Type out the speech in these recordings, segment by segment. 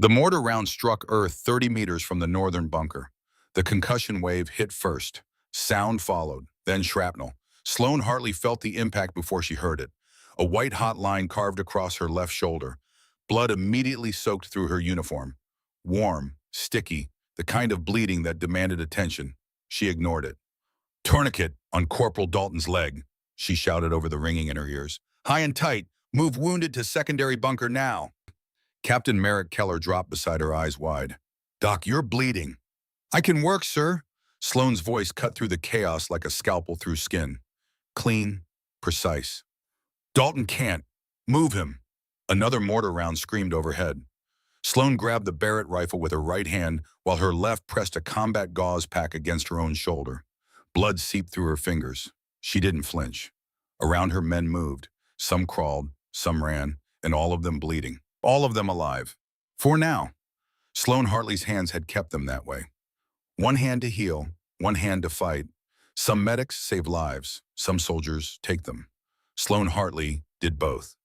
The mortar round struck Earth 30 meters from the northern bunker. The concussion wave hit first. Sound followed, then shrapnel. Sloane hardly felt the impact before she heard it. A white-hot line carved across her left shoulder. Blood immediately soaked through her uniform. Warm, sticky, the kind of bleeding that demanded attention. She ignored it. "Tourniquet on Corporal Dalton's leg," she shouted over the ringing in her ears. "High and tight. Move wounded to secondary bunker now." Captain Merrick Keller dropped beside her, eyes wide. "Doc, you're bleeding." "I can work, sir." Sloane's voice cut through the chaos like a scalpel through skin. Clean, precise. "Dalton can't. Move him." Another mortar round screamed overhead. Sloane grabbed the Barrett rifle with her right hand while her left pressed a combat gauze pack against her own shoulder. Blood seeped through her fingers. She didn't flinch. Around her, men moved. Some crawled, some ran, and all of them bleeding. All of them alive. For now. Sloane Hartley's hands had kept them that way. One hand to heal, one hand to fight. Some medics save lives, some soldiers take them. Sloane Hartley did both.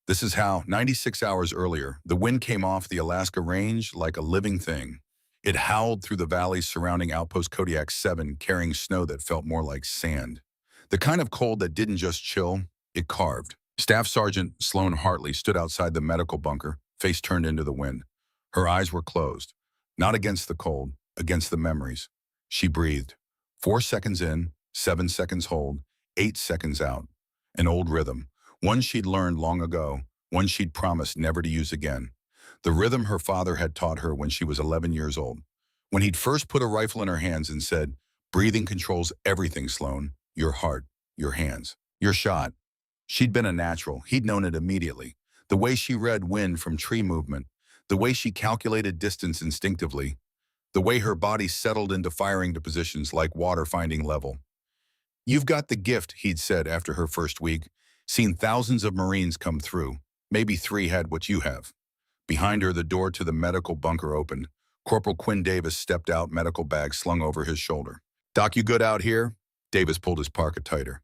This is how, 96 hours earlier, the wind came off the Alaska Range like a living thing. It howled through the valleys surrounding Outpost Kodiak 7, carrying snow that felt more like sand. The kind of cold that didn't just chill, it carved. Staff Sergeant Sloane Hartley stood outside the medical bunker, face turned into the wind. Her eyes were closed, not against the cold, against the memories. She breathed. 4 seconds in, 7 seconds hold, 8 seconds out. An old rhythm, one she'd learned long ago, one she'd promised never to use again. The rhythm her father had taught her when she was 11 years old. When he'd first put a rifle in her hands and said, "Breathing controls everything, Sloane. Your heart, your hands, your shot." She'd been a natural. He'd known it immediately. The way she read wind from tree movement, the way she calculated distance instinctively, the way her body settled into firing to positions like water finding level. "You've got the gift," he'd said after her first week. "Seen thousands of Marines come through. Maybe 3 had what you have." Behind her, the door to the medical bunker opened. Corporal Quinn Davis stepped out, medical bag slung over his shoulder. "Doc, you good out here?" Davis pulled his parka tighter.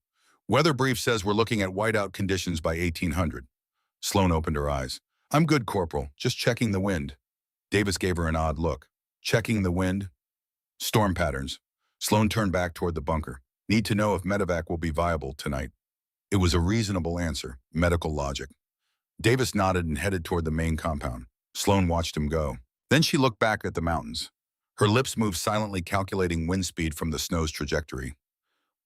"Weather brief says we're looking at whiteout conditions by 1800. Sloane opened her eyes. "I'm good, Corporal. Just checking the wind." Davis gave her an odd look. "Checking the wind?" "Storm patterns." Sloane turned back toward the bunker. "Need to know if medevac will be viable tonight." It was a reasonable answer, medical logic. Davis nodded and headed toward the main compound. Sloane watched him go. Then she looked back at the mountains. Her lips moved silently, calculating wind speed from the snow's trajectory.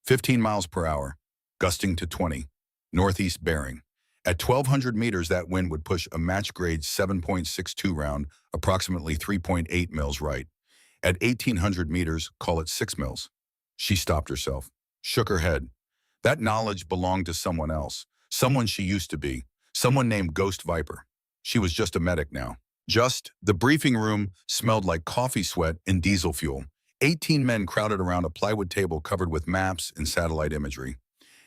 15 miles per hour, gusting to 20, northeast bearing. At 1,200 meters, that wind would push a match-grade 7.62 round, approximately 3.8 mils right. At 1,800 meters, call it 6 mils. She stopped herself, shook her head. That knowledge belonged to someone else, someone she used to be, someone named Ghost Viper. She was just a medic now. The briefing room smelled like coffee sweat and diesel fuel. 18 men crowded around a plywood table covered with maps and satellite imagery.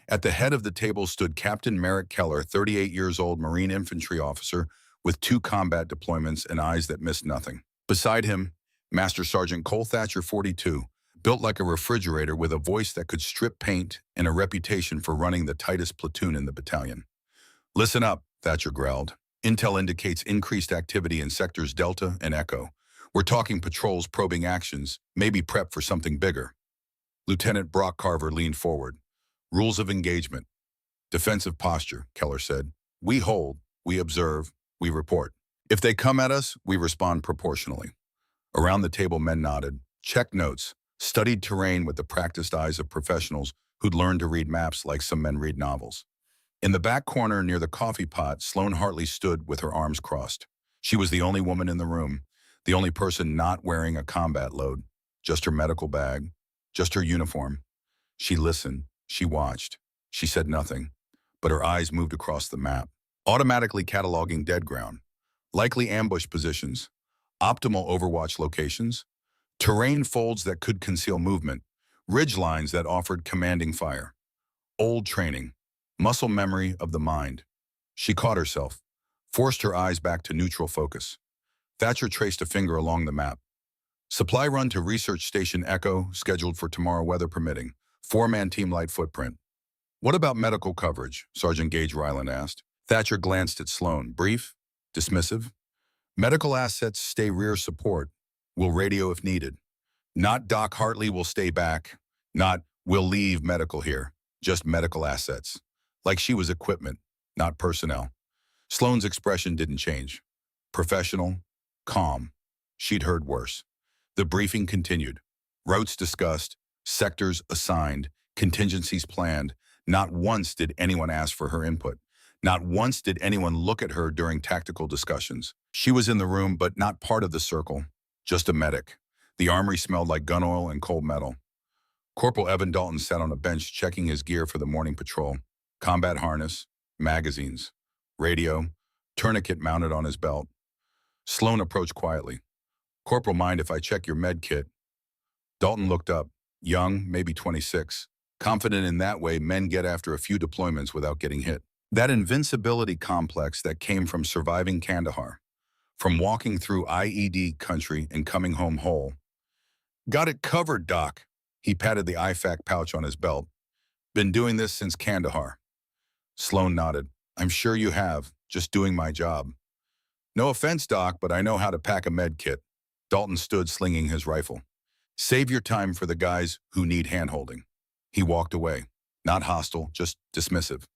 At the head of the table stood Captain Merrick Keller, 38 years old Marine infantry officer with 2 combat deployments and eyes that missed nothing. Beside him, Master Sergeant Cole Thatcher, 42, built like a refrigerator with a voice that could strip paint and a reputation for running the tightest platoon in the battalion. "Listen up," Thatcher growled. "Intel indicates increased activity in sectors Delta and Echo. We're talking patrols, probing actions, maybe prep for something bigger." Lieutenant Brock Carver leaned forward. "Rules of engagement. Defensive posture," Keller said. "We hold, we observe, we report. If they come at us, we respond proportionally." Around the table, men nodded, checked notes, studied terrain with the practiced eyes of professionals who'd learned to read maps like some men read novels. In the back corner near the coffee pot, Sloane Hartley stood with her arms crossed. She was the only woman in the room, the only person not wearing a combat load, just her medical bag, just her uniform. She listened, she watched, she said nothing, but her eyes moved across the map, automatically cataloging dead ground, likely ambush positions, optimal overwatch locations, terrain folds that could conceal movement, ridge lines that offered commanding fire. Old training, muscle memory of the mind. She caught herself, forced her eyes back to neutral focus. Thatcher traced a finger along the map. "Supply run to Research Station Echo, scheduled for tomorrow, weather permitting. 4-man team light footprint." "What about medical coverage?" Sergeant Gage Ryland asked. Thatcher glanced at Sloane. "Brief? Dismissive?" Medical assets stay rear support. Will radio if needed. Not Doc Hartley will stay back. Not we'll leave medical here. Just medical assets. Like she was equipment, not personnel. Sloane's expression didn't change. Professional, calm. She'd heard worse. The briefing continued. Routes discussed, sectors assigned, contingencies planned. Not once did anyone ask for her input. Not once did anyone look at her during tactical discussions. She was in the room, but not part of the circle. Just a medic. The armory smelled like gun oil and cold metal. Corporal Evan Dalton sat on a bench checking his gear for the morning patrol. Combat harness, magazines, radio, tourniquet mounted on his belt. Sloane approached quietly. "Corporal, mind if I check your med kit?" Dalton looked up, young, maybe 26, confident in that way men get after a few deployments without getting hit. That invincibility complex that came from surviving Kandahar, from walking through IED country and coming home whole. "Got it covered, Doc." He patted the IFAC pouch on his belt. "Been doing this since Kandahar." Sloane nodded. "I'm sure you have, just doing my job." "No offense, Doc, but I know how to pack a med kit." Dalton stood slinging his rifle. "Save your time for the guys who need handholding." He walked away. Not hostile, just dismissive.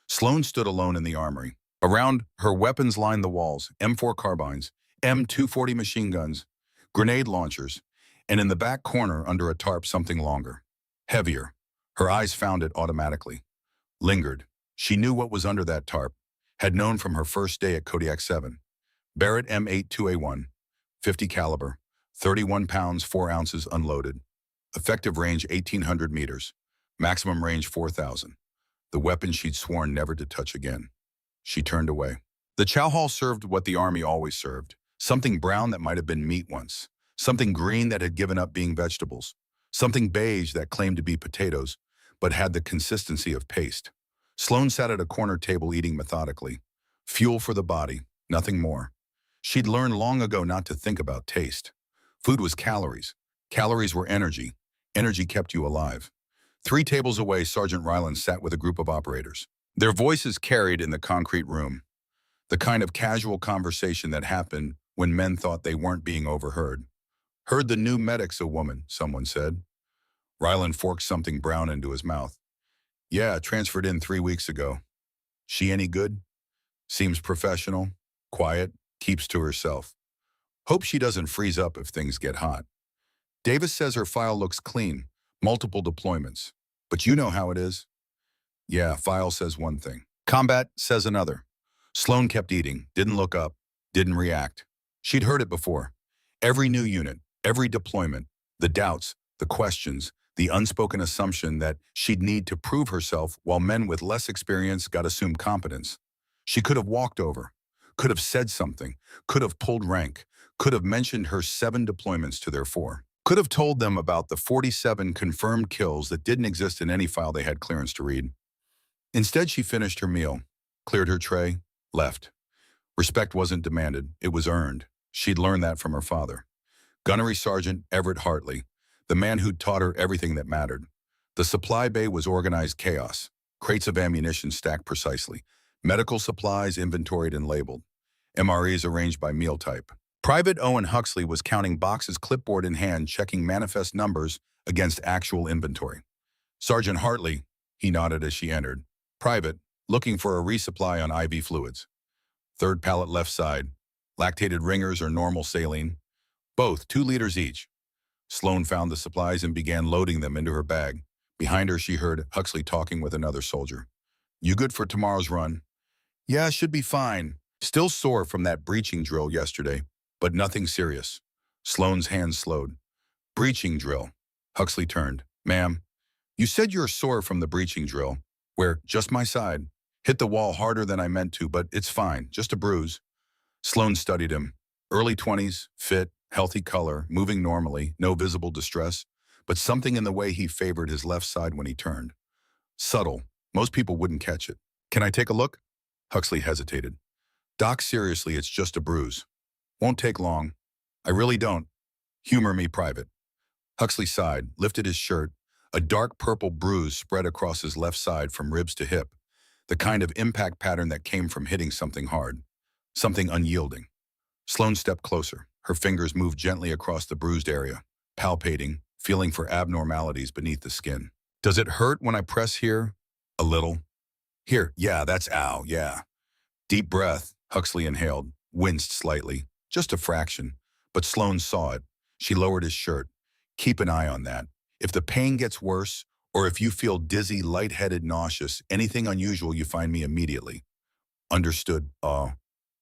Sloane stood alone in the armory. Around her, weapons lined the walls: M4 carbines, M240 machine guns, grenade launchers, and in the back corner under a tarp something longer. Heavier. Her eyes found it automatically. Lingered. She knew what was under that tarp. Had known from her first day at Kodiak 7. Barrett M82A1, 50 caliber, 31 pounds, 4 ounces unloaded. Effective range 1,800 meters. Maximum range 4,000. The weapon she'd sworn never to touch again. She turned away. The chow hall served what the army always served. Something brown that might have been meat once. Something green that had given up being vegetables. Something beige that claimed to be potatoes, but had the consistency of paste. Sloane sat at a corner table eating methodically. Fuel for the body, nothing more. She'd learned long ago not to think about taste. Food was calories. Calories were energy. Energy kept you alive. 3 tables away, Sergeant Ryland sat with a group of operators. Their voices carried in the concrete room. The kind of casual conversation that happened when men thought they weren't being overheard. "Heard the new medic's a woman," someone said. Ryland forked something brown into his mouth. "Yeah, transferred in 3 weeks ago." "She any good?" "Seems professional, quiet, keeps to herself. Hope she doesn't freeze up if things get hot. Davis says her file looks clean, multiple deployments. But you know how it is." "Yeah, file says one thing. Combat says another." Sloane kept eating, didn't look up, didn't react. She'd heard it before. Every new unit, every deployment, the doubts, the questions, the unspoken assumption that she'd need to prove herself while men with less experience got assumed competence. She could have walked over, could have said something, could have pulled rank, could have mentioned her 7 deployments to their 4. Could have told them about the 47 confirmed kills that didn't exist in any file they had clearance to read. Instead, she finished her meal, cleared her tray, left. Respect wasn't demanded, it was earned. She'd learned that from her father. Gunnery Sergeant Everett Hartley, the man who'd taught her everything that mattered. The supply bay was organized chaos, crates of ammunition stacked precisely, medical supplies inventoried and labeled, MREs arranged by meal type. Private Owen Huxley was counting boxes, clipboard in hand, checking manifest numbers against actual inventory. "Sergeant Hartley," he nodded as she entered. "Private, looking for a resupply on IV fluids. 3rd pallet left side. Lactated ringers or normal saline? Both, 2 liters each." Sloane found the supplies and began loading them into her bag. Behind her, she heard Huxley talking with another soldier. "You good for tomorrow's run?" "Yeah, should be fine. Still sore from that breaching drill yesterday, but nothing serious." Sloane's hands slowed. "Breaching drill." Huxley turned. "Ma'am, you said you're sore from the breaching drill, where just my side. Hit the wall harder than I meant to, but it's fine, just a bruise." Sloane studied him. Early 20s, fit, healthy color, moving normally, no visible distress, but something in the way he favored his left side when he turned. Subtle. Most people wouldn't catch it. "Can I take a look?" Huxley hesitated. "Doc, seriously, it's just a bruise. Won't take long. I really don't. Humor me, Private." Huxley sighed, lifted his shirt. A dark purple bruise spread across his left side from ribs to hip, the kind of impact pattern that came from hitting something hard, something unyielding. Sloane stepped closer. Her fingers moved gently across the bruised area, palpating, feeling for abnormalities beneath the skin. Does it hurt when I press here? A little. Here, yeah, that's ow, yeah. Deep breath, Huxley inhaled, winced slightly, just a fraction. But Sloane saw it. She lowered his shirt. Keep an eye on that. If the pain gets worse, or if you feel dizzy, lightheaded, nauseous, anything unusual, you find me immediately. Understood.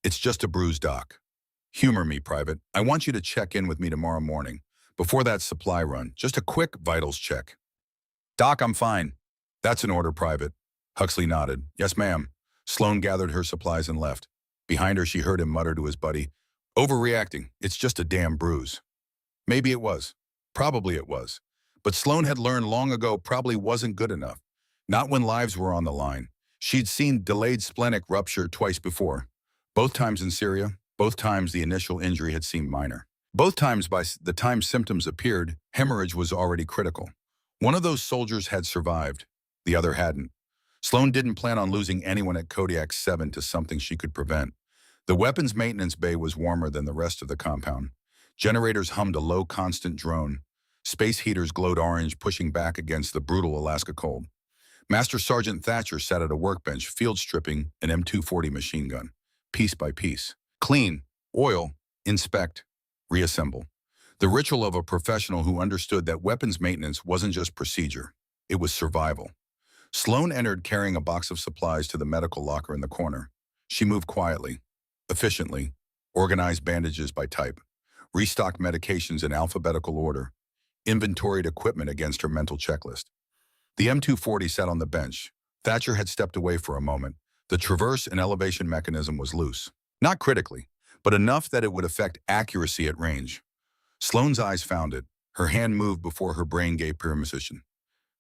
It's just a bruise, Doc. Humor me, Private. I want you to check in with me tomorrow morning. Before that supply run, just a quick vitals check. Doc, I'm fine. That's an order, Private. Huxley nodded. Yes, ma'am. Sloane gathered her supplies and left. Behind her, she heard him mutter to his buddy, overreacting. It's just a damn bruise. Maybe it was. Probably it was. But Sloane had learned long ago probably wasn't good enough. Not when lives were on the line. She'd seen delayed splenic rupture twice before. Both times in Syria, both times the initial injury had seemed minor. Both times by the time symptoms appeared, hemorrhage was already critical. One of those soldiers had survived. The other hadn't. Sloane didn't plan on losing anyone at Kodiak 7 to something she could prevent. The weapons maintenance bay was warmer than the rest of the compound. Generators hummed a low, constant drone. Space heaters glowed orange, pushing back against the brutal Alaska cold. Master Sergeant Thatcher sat at a workbench, field stripping an M240 machine gun, piece by piece. Clean, oil, inspect, reassemble. The ritual of a professional who understood that weapons maintenance wasn't just procedure, it was survival. Sloane entered carrying a box of supplies to the medical locker in the corner. She moved quietly, efficiently, organized bandages by type, restocked medications in alphabetical order, inventoried equipment against her mental checklist. The M240 sat on the bench. Thatcher had stepped away for a moment. The traverse and elevation mechanism was loose. Not critically, but enough that it would affect accuracy at range. Sloane's eyes found it. Her hand moved before her brain gave permission.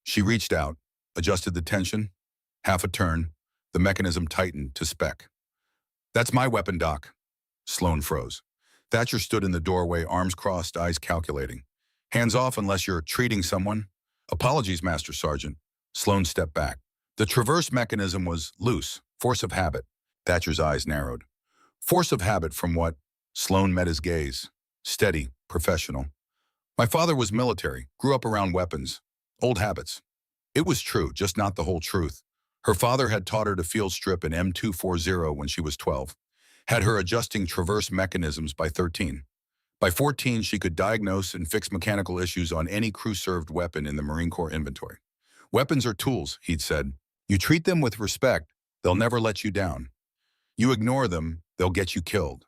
She reached out, adjusted the tension. Half a turn, the mechanism tightened to spec. That's my weapon, Doc. Sloane froze. Thatcher stood in the doorway, arms crossed, eyes calculating. Hands off unless you're treating someone. Apologies, Master Sergeant. Sloane stepped back. The traverse mechanism was loose, force of habit. Thatcher's eyes narrowed. Force of habit from what? Sloane met his gaze. Steady, professional. My father was military, grew up around weapons. Old habits. It was true, just not the whole truth. Her father had taught her to field strip an M240 when she was 12. Had her adjusting traverse mechanisms by 13. By 14, she could diagnose and fix mechanical issues on any crew-served weapon in the Marine Corps inventory. Weapons are tools, he'd said. You treat them with respect, they'll never let you down. You ignore them, they'll get you killed.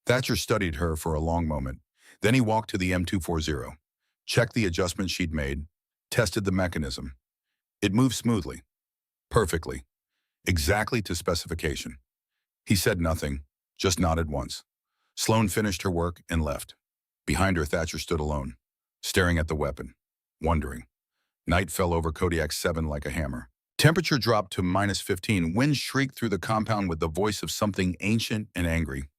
Thatcher studied her for a long moment. Then he walked to the M240, checked the adjustments she'd made, tested the mechanism. It moved smoothly, perfectly, exactly to specification. He said nothing, just nodded once. Sloane finished her work and left. Behind her, Thatcher stood alone, staring at the weapon, wondering. Night fell over Kodiak 7 like a hammer. Temperature dropped to -15. Wind shrieked through the compound with the voice of something ancient and angry.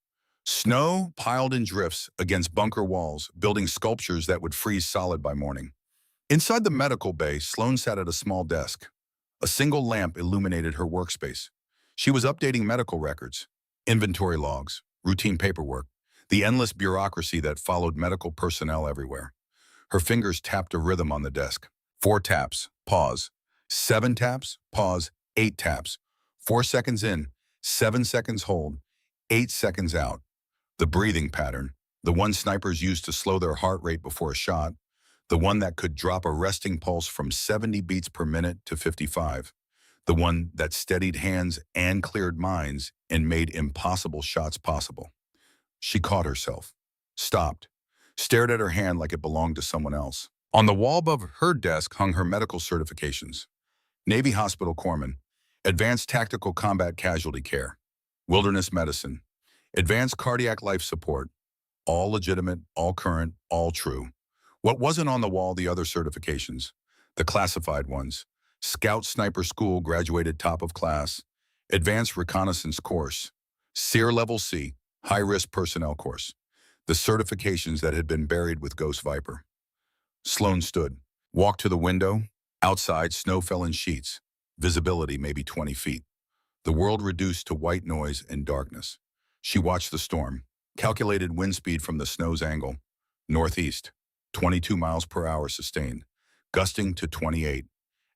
Snow piled in drifts against bunker walls, building sculptures that would freeze solid by morning. Inside the medical bay, Sloane sat at a small desk. A single lamp illuminated her workspace. She was updating medical records, inventory logs, routine paperwork, the endless bureaucracy that followed medical personnel everywhere. Her fingers tapped a rhythm on the desk. 4 taps, pause. 7 taps, pause. 8 taps. 4 seconds in, 7 seconds hold, 8 seconds out. The breathing pattern, the one snipers used to slow their heart rate before a shot, the one that could drop a resting pulse from 70 beats per minute to 55, the one that steadied hands and cleared minds and made impossible shots possible. She caught herself, stopped, stared at her hand like it belonged to someone else. On the wall above her desk hung her medical certifications. Navy Hospital Corpsman, Advanced Tactical Combat Casualty Care, Wilderness Medicine, Advanced Cardiac Life Support, all legitimate, all current, all true. What wasn't on the wall, the other certifications, the classified ones, Scout Sniper School graduated top of class, Advanced Reconnaissance Course, SEER Level C, High-Risk Personnel Course, the certifications that had been buried with Ghost Viper. Sloane stood, walked to the window. Outside, snow fell in sheets, visibility maybe 20 feet. The world reduced to white noise and darkness. She watched the storm, Calculated wind speed from the snow's angle. Northeast, 22 miles per hour sustained, gusting to 28.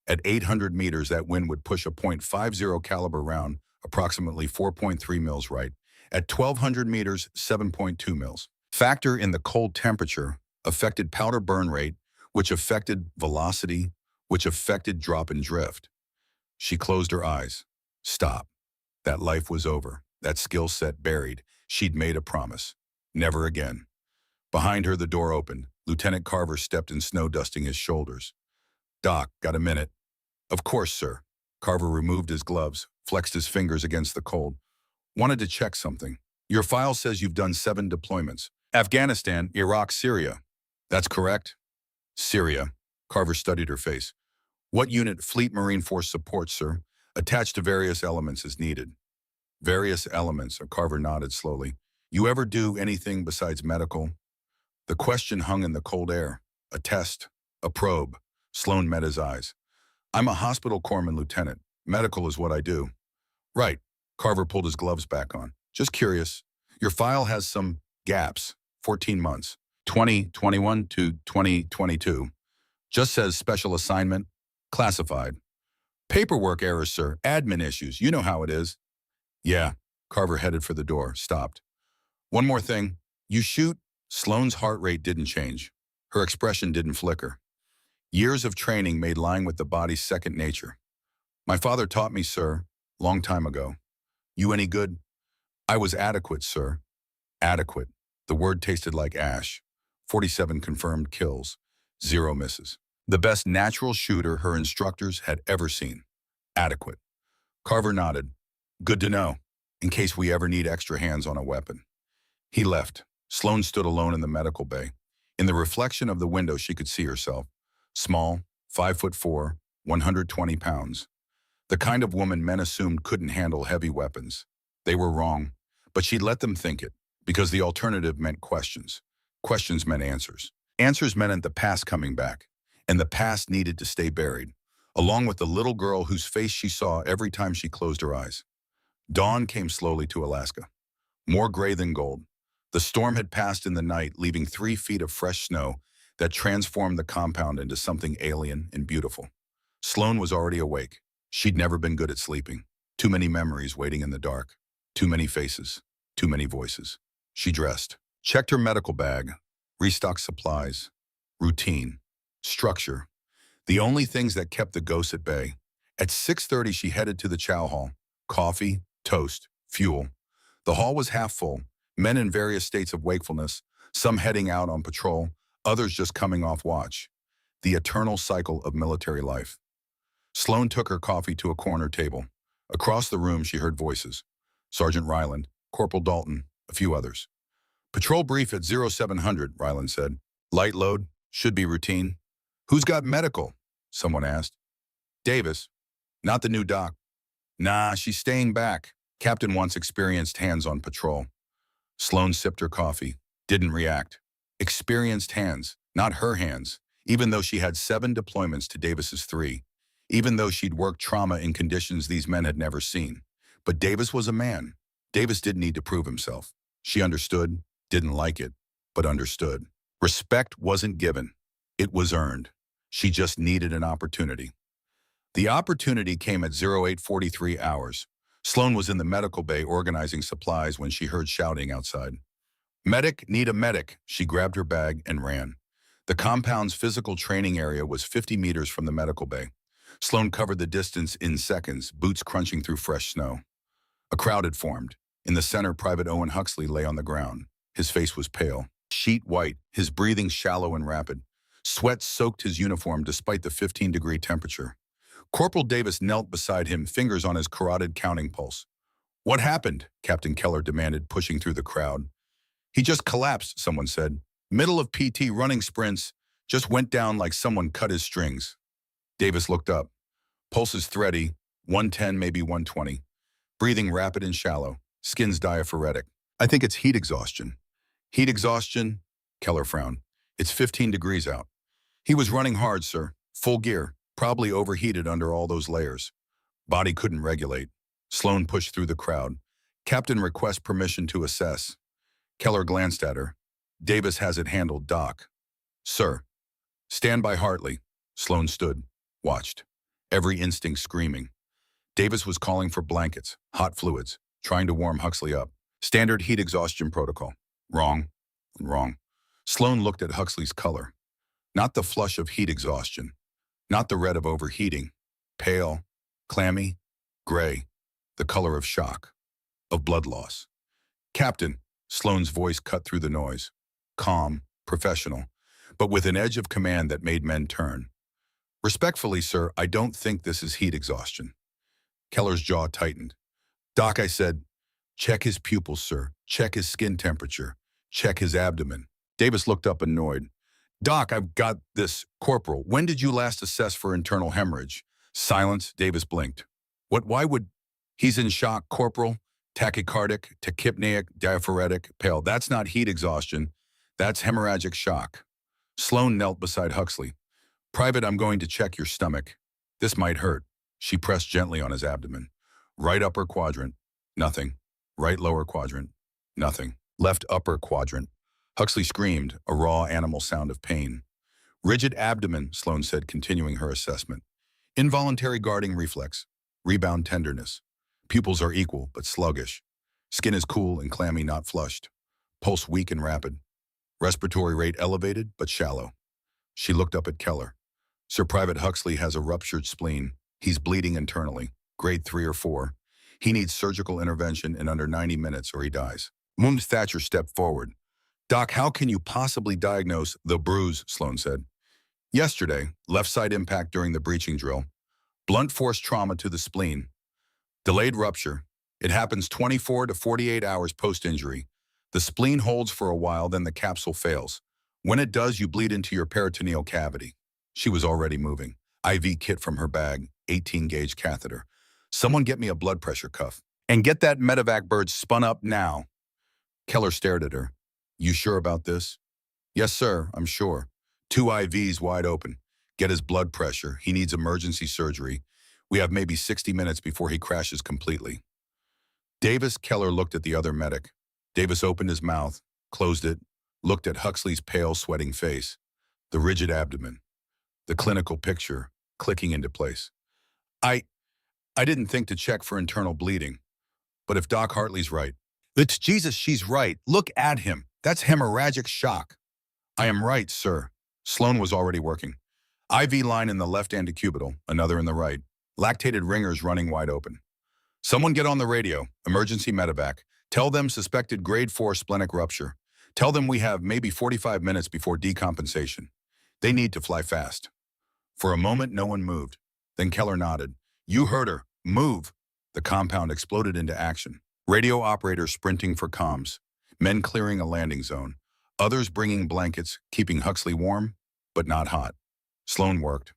At 800 meters, that wind would push a .50 caliber round, approximately 4.3 mils right. At 1200 meters, 7.2 mils. Factor in the cold temperature, affected powder burn rate, which affected velocity, which affected drop and drift. She closed her eyes. Stop. That life was over. That skill set buried. She'd made a promise. Never again. Behind her, the door opened. Lieutenant Carver stepped in snow, dusting his shoulders. Doc, got a minute? Of course, sir. Carver removed his gloves, flexed his fingers against the cold. Wanted to check something. Your file says you've done 7 deployments. Afghanistan, Iraq, Syria. That's correct? Syria. Carver studied her face. What unit? Fleet Marine Force support, sir. Attached to various elements as needed. Various elements, Carver nodded slowly. You ever do anything besides medical? The question hung in the cold air. A test, a probe. Sloan met his eyes. I'm a hospital corpsman lieutenant. Medical is what I do. Right. Carver pulled his gloves back on. Just curious. Your file has some gaps. 14 months. 2021 to 2022. Just says special assignment. Classified. Paperwork errors, sir. Admin issues. You know how it is. Yeah. Carver headed for the door, stopped. One more thing. You shoot. Sloane's heart rate didn't change. Her expression didn't flicker. Years of training made lying with the body's second nature. My father taught me, sir, long time ago. You any good? I was adequate, sir. Adequate. The word tasted like ash. 47 confirmed kills. 0 misses. The best natural shooter her instructors had ever seen. Adequate. Carver nodded. Good to know, in case we ever need extra hands on a weapon. He left. Sloan stood alone in the medical bay. In the reflection of the window, she could see herself. Small, 5'4", 120 pounds. The kind of woman men assumed couldn't handle heavy weapons. They were wrong, but she'd let them think it, because the alternative meant questions. Questions meant answers. Answers meant the past coming back, and the past needed to stay buried, along with the little girl whose face she saw every time she closed her eyes. Dawn came slowly to Alaska. More gray than gold. The storm had passed in the night, leaving 3 feet of fresh snow that transformed the compound into something alien and beautiful. Sloan was already awake. She'd never been good at sleeping. Too many memories waiting in the dark. Too many faces. Too many voices. She dressed. Checked her medical bag. Restocked supplies. Routine. Structure. The only things that kept the ghosts at bay. At 6:30, she headed to the chow hall. Coffee, toast, fuel. The hall was half full. Men in various states of wakefulness, some heading out on patrol, others just coming off watch. The eternal cycle of military life. Sloan took her coffee to a corner table. Across the room, she heard voices. Sergeant Ryland, Corporal Dalton, a few others. Patrol brief at 0700, Ryland said. Light load, should be routine. Who's got medical? Someone asked. Davis. Not the new doc. Nah, she's staying back. Captain wants experienced hands on patrol. Sloan sipped her coffee, didn't react. Experienced hands, not her hands, even though she had 7 deployments to Davis's 3, even though she'd worked trauma in conditions these men had never seen. But Davis was a man. Davis didn't need to prove himself. She understood, didn't like it, but understood. Respect wasn't given. It was earned. She just needed an opportunity. The opportunity came at 0843 hours. Sloan was in the medical bay organizing supplies when she heard shouting outside. Medic, need a medic. She grabbed her bag and ran. The compound's physical training area was 50 meters from the medical bay. Sloan covered the distance in seconds, boots crunching through fresh snow. A crowd had formed. In the center, Private Owen Huxley lay on the ground. His face was pale, sheet white, his breathing shallow and rapid. Sweat soaked his uniform despite the 15-degree temperature. Corporal Davis knelt beside him, fingers on his carotid counting pulse. What happened? Captain Keller demanded, pushing through the crowd. He just collapsed, someone said. Middle of PT running sprints, just went down like someone cut his strings. Davis looked up. Pulses thready, 110, maybe 120. Breathing rapid and shallow, skin's diaphoretic. I think it's heat exhaustion. Heat exhaustion? Keller frowned. It's 15 degrees out. He was running hard, sir. Full gear. Probably overheated under all those layers. Body couldn't regulate. Sloan pushed through the crowd. Captain requests permission to assess. Keller glanced at her. Davis has it handled, Doc. Sir. Stand by Hartley. Sloan stood, watched, every instinct screaming. Davis was calling for blankets, hot fluids, trying to warm Huxley up. Standard heat exhaustion protocol. Wrong. Wrong. Sloan looked at Huxley's color. Not the flush of heat exhaustion. Not the red of overheating. Pale, clammy, gray. The color of shock, of blood loss. Captain, Sloan's voice cut through the noise. Calm, professional, but with an edge of command that made men turn. Respectfully, sir, I don't think this is heat exhaustion. Keller's jaw tightened. Doc, I said, check his pupils, sir. Check his skin temperature. Check his abdomen. Davis looked up annoyed. Doc, I've got this. Corporal, when did you last assess for internal hemorrhage? Silence. Davis blinked. Why would... He's in shock, Corporal. Tachycardic, tachypneic, diaphoretic, pale. That's not heat exhaustion. That's hemorrhagic shock. Sloan knelt beside Huxley. Private, I'm going to check your stomach. This might hurt. She pressed gently on his abdomen. Right upper quadrant. Nothing. Right lower quadrant. Nothing. Left upper quadrant. Huxley screamed, a raw animal sound of pain. Rigid abdomen, Sloan said, continuing her assessment. Involuntary guarding reflex. Rebound tenderness. Pupils are equal, but sluggish. Skin is cool and clammy, not flushed. Pulse weak and rapid. Respiratory rate elevated, but shallow. She looked up at Keller. Sir Private Huxley has a ruptured spleen. He's bleeding internally, grade 3 or 4. He needs surgical intervention in under 90 minutes or he dies. Moon Thatcher stepped forward. Doc, how can you possibly diagnose the bruise, Sloan said. Yesterday, left side impact during the breaching drill. Blunt force trauma to the spleen. Delayed rupture. It happens 24 to 48 hours post-injury. The spleen holds for a while, then the capsule fails. When it does, you bleed into your peritoneal cavity. She was already moving. IV kit from her bag, 18-gauge catheter. Someone get me a blood pressure cuff. And get that medevac bird spun up now. Keller stared at her. You sure about this? Yes, sir, I'm sure. 2 IVs wide open. Get his blood pressure. He needs emergency surgery. We have maybe 60 minutes before he crashes completely. Davis. Keller looked at the other medic. Davis opened his mouth, closed it, looked at Huxley's pale, sweating face, the rigid abdomen, the clinical picture clicking into place. I didn't think to check for internal bleeding. But if Doc Hartley's right, it's Jesus, she's right. Look at him. That's hemorrhagic shock. I am right, sir. Sloan was already working. IV line in the left antecubital, another in the right. Lactated ringers running wide open. Someone get on the radio, emergency medevac. Tell them suspected grade 4 splenic rupture. Tell them we have maybe 45 minutes before decompensation. They need to fly fast. For a moment, no one moved. Then Keller nodded. You heard her. Move. The compound exploded into action. Radio operators sprinting for comms. Men clearing a landing zone. Others bringing blankets, keeping Huxley warm, but not hot. Sloan worked.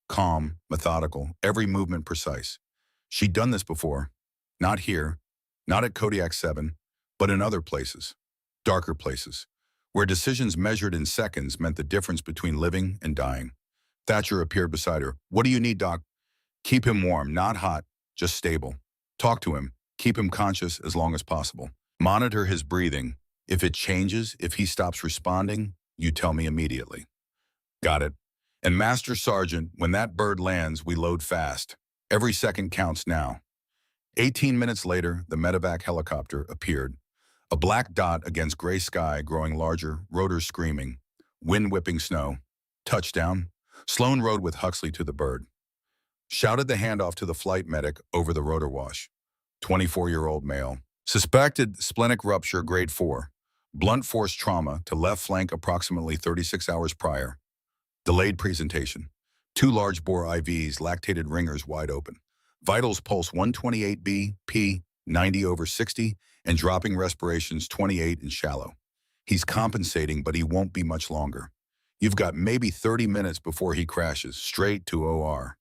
Calm, methodical, every movement precise. She'd done this before. Not here, not at Kodiak 7, but in other places. Darker places, where decisions measured in seconds meant the difference between living and dying. Thatcher appeared beside her. What do you need, Doc? Keep him warm, not hot, just stable. Talk to him. Keep him conscious as long as possible. Monitor his breathing. If it changes, if he stops responding, you tell me immediately. Got it. And Master Sergeant, when that bird lands, we load fast. Every second counts now. 18 minutes later, the medevac helicopter appeared. A black dot against gray sky growing larger, rotors screaming, wind whipping snow. Touchdown. Sloan rode with Huxley to the bird. Shouted the handoff to the flight medic over the rotor wash. 24-year-old male. Suspected splenic rupture grade 4. Blunt force trauma to left flank approximately 36 hours prior. Delayed presentation. 2 large bore IVs, lactated ringers wide open. Vitals pulse 128 BP, 90/60, and dropping respirations 28 and shallow. He's compensating, but he won't be much longer. You've got maybe 30 minutes before he crashes, straight to OR.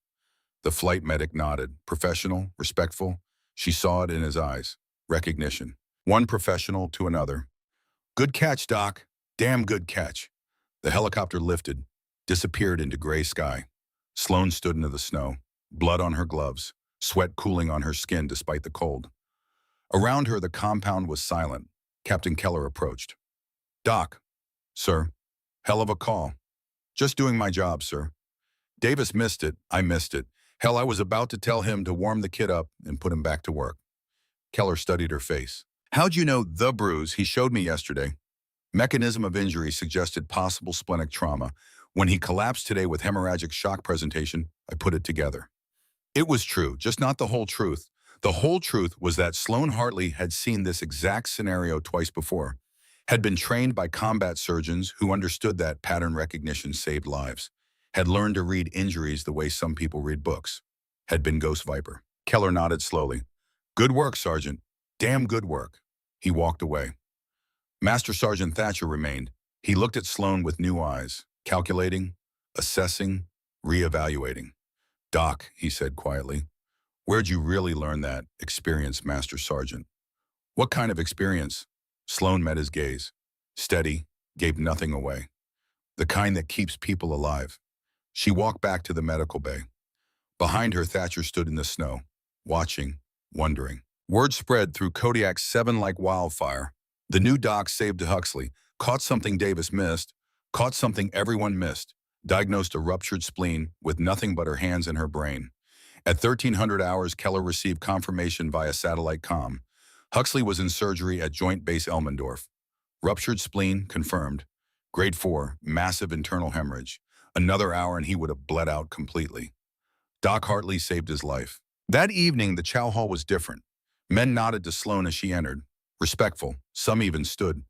The flight medic nodded, professional, respectful. She saw it in his eyes. Recognition. One professional to another. Good catch, Doc. Damn good catch. The helicopter lifted, disappeared into gray sky. Sloan stood into the snow, blood on her gloves, sweat cooling on her skin despite the cold. Around her, the compound was silent. Captain Keller approached. Doc, sir. Hell of a call. Just doing my job, sir. Davis missed it. I missed it. Hell, I was about to tell him to warm the kid up and put him back to work. Keller studied her face. How'd you know the bruise he showed me yesterday? Mechanism of injury suggested possible splenic trauma. When he collapsed today with hemorrhagic shock presentation, I put it together. It was true, just not the whole truth. The whole truth was that Sloane Hartley had seen this exact scenario twice before, had been trained by combat surgeons who understood that pattern recognition saved lives, had learned to read injuries the way some people read books, had been Ghost Viper. Keller nodded slowly. Good work, Sergeant. Damn good work. He walked away. Master Sergeant Thatcher remained. He looked at Sloane with new eyes, calculating, assessing, reevaluating. Doc, he said quietly, where'd you really learn that experience, Master Sergeant? What kind of experience? Sloane met his gaze. Steady, gave nothing away. The kind that keeps people alive. She walked back to the medical bay. Behind her, Thatcher stood in the snow, watching, wondering. Word spread through Kodiak 7 like wildfire. The new doc saved Huxley, caught something Davis missed, caught something everyone missed, diagnosed a ruptured spleen with nothing but her hands and her brain. At 1300 hours, Keller received confirmation via satellite comm. Huxley was in surgery at Joint Base Elmendorf. Ruptured spleen, confirmed. Grade 4, massive internal hemorrhage. Another hour and he would have bled out completely. Doc Hartley saved his life. That evening, the chow hall was different. Men nodded to Sloane as she entered. Respectful, some even stood.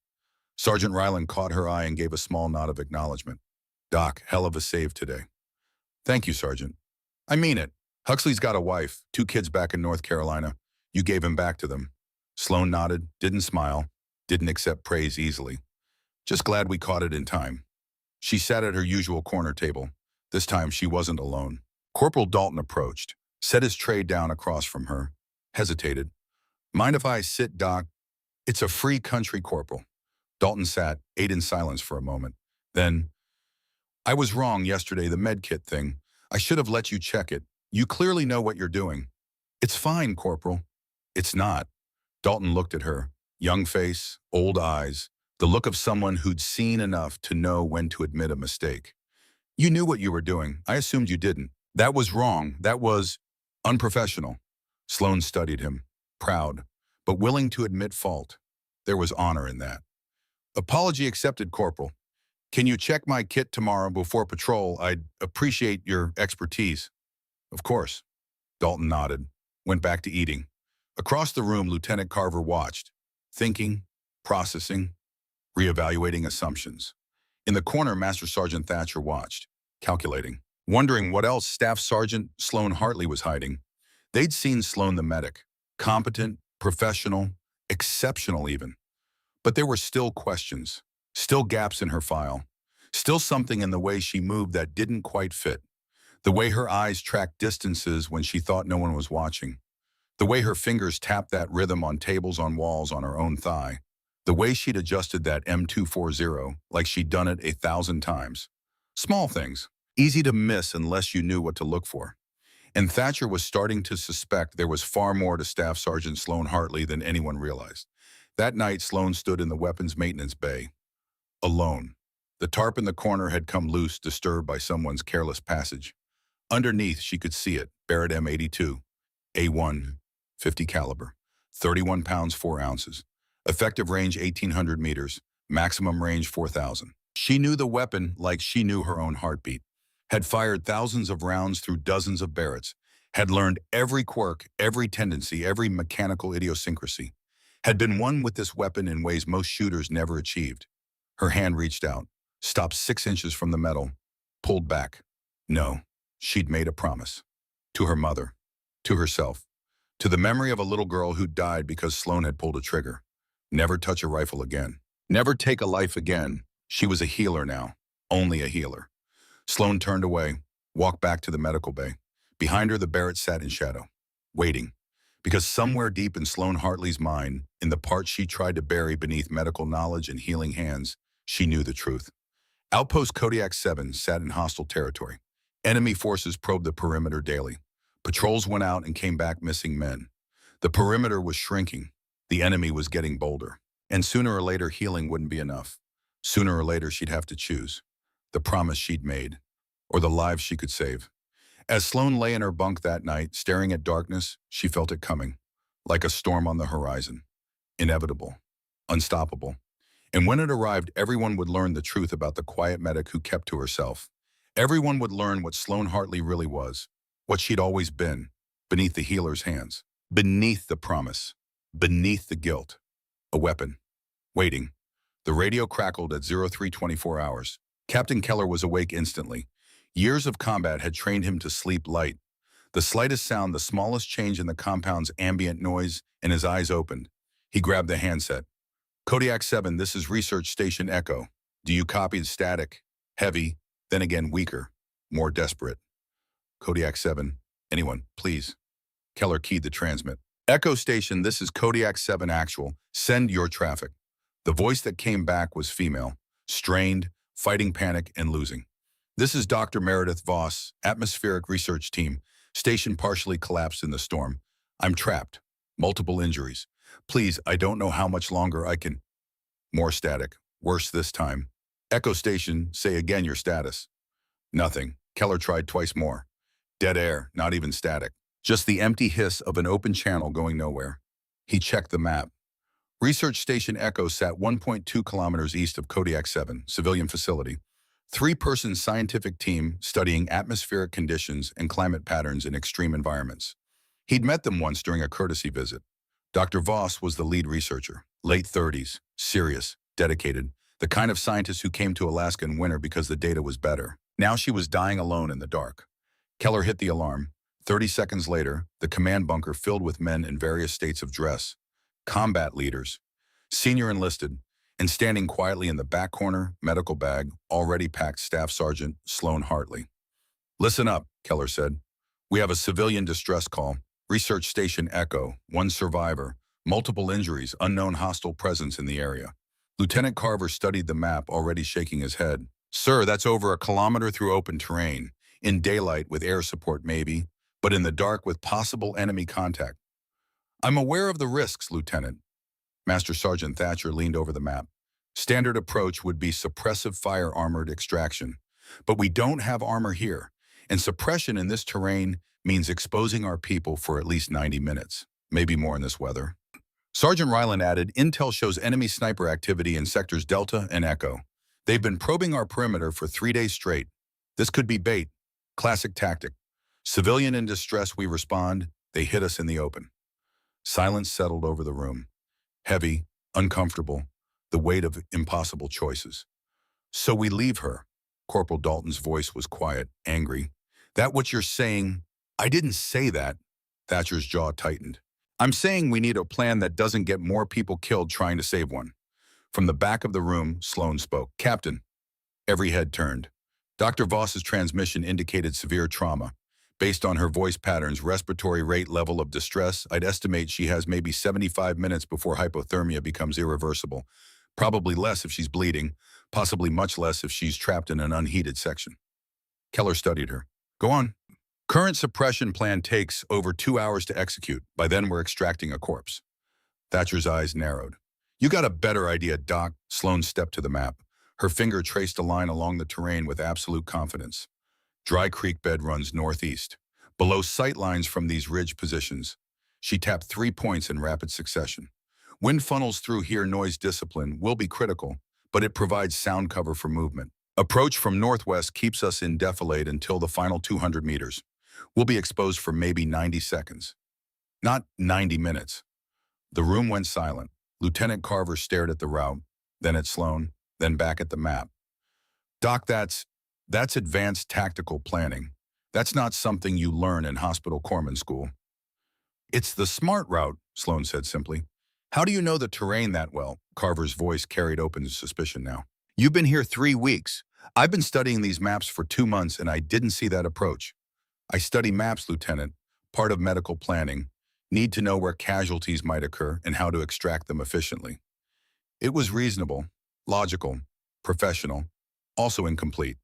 Sergeant Ryland caught her eye and gave a small nod of acknowledgement. Doc, hell of a save today. Thank you, Sergeant. I mean it. Huxley's got a wife, 2 kids back in North Carolina. You gave him back to them. Sloane nodded, didn't smile, didn't accept praise easily. Just glad we caught it in time. She sat at her usual corner table. This time she wasn't alone. Corporal Dalton approached, set his tray down across from her, hesitated. Mind if I sit, Doc? It's a free country, Corporal. Dalton sat, ate in silence for a moment. Then, I was wrong yesterday, the med kit thing. I should have let you check it. You clearly know what you're doing. It's fine, Corporal. It's not. Dalton looked at her, young face, old eyes, the look of someone who'd seen enough to know when to admit a mistake. You knew what you were doing. I assumed you didn't. That was wrong. That was unprofessional. Sloane studied him, proud, but willing to admit fault. There was honor in that. Apology accepted, Corporal. Can you check my kit tomorrow before patrol? I'd appreciate your expertise. Of course. Dalton nodded, went back to eating. Across the room, Lieutenant Carver watched, thinking, processing, reevaluating assumptions. In the corner, Master Sergeant Thatcher watched, calculating, wondering what else Staff Sergeant Sloane Hartley was hiding. They'd seen Sloane the medic, competent, professional, exceptional even. But there were still questions, still gaps in her file, still something in the way she moved that didn't quite fit. The way her eyes tracked distances when she thought no one was watching. The way her fingers tapped that rhythm on tables on walls on her own thigh. The way she'd adjusted that M240 like she'd done it 1,000 times. Small things, easy to miss unless you knew what to look for. And Thatcher was starting to suspect there was far more to Staff Sergeant Sloane Hartley than anyone realized. That night, Sloane stood in the weapons maintenance bay, alone. The tarp in the corner had come loose, disturbed by someone's careless passage. Underneath, she could see it, Barrett M82, A1, 50 caliber, 31 pounds 4 ounces. Effective range 1,800 meters, maximum range 4,000. She knew the weapon like she knew her own heartbeat, had fired thousands of rounds through dozens of Barretts, had learned every quirk, every tendency, every mechanical idiosyncrasy, had been one with this weapon in ways most shooters never achieved. Her hand reached out, stopped 6 inches from the metal, pulled back. No, she'd made a promise. To her mother, to herself, to the memory of a little girl who died because Sloane had pulled a trigger. Never touch a rifle again. Never take a life again. She was a healer now, only a healer. Sloane turned away, walked back to the medical bay. Behind her, the Barrett sat in shadow, waiting. Because somewhere deep in Sloane Hartley's mind, in the part she tried to bury beneath medical knowledge and healing hands, she knew the truth. Outpost Kodiak 7 sat in hostile territory. Enemy forces probed the perimeter daily. Patrols went out and came back missing men. The perimeter was shrinking. The enemy was getting bolder. And sooner or later, healing wouldn't be enough. Sooner or later, she'd have to choose the promise she'd made or the lives she could save. As Sloane lay in her bunk that night, staring at darkness, she felt it coming, like a storm on the horizon. Inevitable, unstoppable. And when it arrived, everyone would learn the truth about the quiet medic who kept to herself. Everyone would learn what Sloane Hartley really was, what she'd always been, beneath the healer's hands, beneath the promise, beneath the guilt. A weapon. Waiting. The radio crackled at 0324 hours. Captain Keller was awake instantly. Years of combat had trained him to sleep light. The slightest sound, the smallest change in the compound's ambient noise, and his eyes opened. He grabbed the handset. Kodiak 7, this is Research Station Echo. Do you copy the static? Heavy, then again weaker, more desperate. Kodiak 7, anyone, please. Keller keyed the transmit. Echo Station, this is Kodiak 7 Actual. Send your traffic. The voice that came back was female, strained, fighting panic and losing. This is Dr. Meredith Voss, Atmospheric Research Team. Station partially collapsed in the storm. I'm trapped. Multiple injuries. Please, I don't know how much longer I can. More static. Worse this time. Echo Station, say again your status. Nothing. Keller tried twice more. Dead air, not even static. Just the empty hiss of an open channel going nowhere. He checked the map. Research Station Echo sat 1.2 kilometers east of Kodiak 7, civilian facility. Three-person scientific team studying atmospheric conditions and climate patterns in extreme environments. He'd met them once during a courtesy visit. Dr. Voss was the lead researcher, late 30s, serious, dedicated, the kind of scientist who came to Alaska in winter because the data was better. Now she was dying alone in the dark. Keller hit the alarm. 30 seconds later, the command bunker filled with men in various states of dress, combat leaders, senior enlisted, and standing quietly in the back corner, medical bag, already packed Staff Sergeant Sloane Hartley. Listen up, Keller said. We have a civilian distress call. Research Station Echo, one survivor, multiple injuries, unknown hostile presence in the area. Lieutenant Carver studied the map, already shaking his head. Sir, that's over a kilometer through open terrain. In daylight with air support maybe, but in the dark with possible enemy contact. I'm aware of the risks, Lieutenant. Master Sergeant Thatcher leaned over the map. Standard approach would be suppressive fire armored extraction. But we don't have armor here, and suppression in this terrain means exposing our people for at least 90 minutes, maybe more in this weather. Sergeant Ryland added, Intel shows enemy sniper activity in sectors Delta and Echo. They've been probing our perimeter for 3 days straight. This could be bait. Classic tactic. Civilian in distress, we respond. They hit us in the open. Silence settled over the room. Heavy, uncomfortable, the weight of impossible choices. So we leave her. Corporal Dalton's voice was quiet, angry. That what you're saying? I didn't say that. Thatcher's jaw tightened. I'm saying we need a plan that doesn't get more people killed trying to save one. From the back of the room, Sloane spoke. Captain. Every head turned. Dr. Voss's transmission indicated severe trauma. Based on her voice patterns, respiratory rate, level of distress, I'd estimate she has maybe 75 minutes before hypothermia becomes irreversible. Probably less if she's bleeding, possibly much less if she's trapped in an unheated section. Keller studied her. Go on. Current suppression plan takes over 2 hours to execute. By then, we're extracting a corpse. Thatcher's eyes narrowed. You got a better idea, Doc. Sloane stepped to the map. Her finger traced a line along the terrain with absolute confidence. Dry Creek bed runs northeast. Below sight lines from these ridge positions, she tapped 3 points in rapid succession. Wind funnels through here, noise discipline will be critical, but it provides sound cover for movement. Approach from northwest keeps us in defilade until the final 200 meters. We'll be exposed for maybe 90 seconds. Not 90 minutes. The room went silent. Lieutenant Carver stared at the route, then at Sloane, then back at the map. Doc, that's advanced tactical planning. That's not something you learn in hospital corpsman school. It's the smart route, Sloane said simply. How do you know the terrain that well? Carver's voice carried open suspicion now. You've been here 3 weeks. I've been studying these maps for 2 months and I didn't see that approach. I study maps, Lieutenant, part of medical planning. Need to know where casualties might occur and how to extract them efficiently. It was reasonable, logical, professional, also incomplete.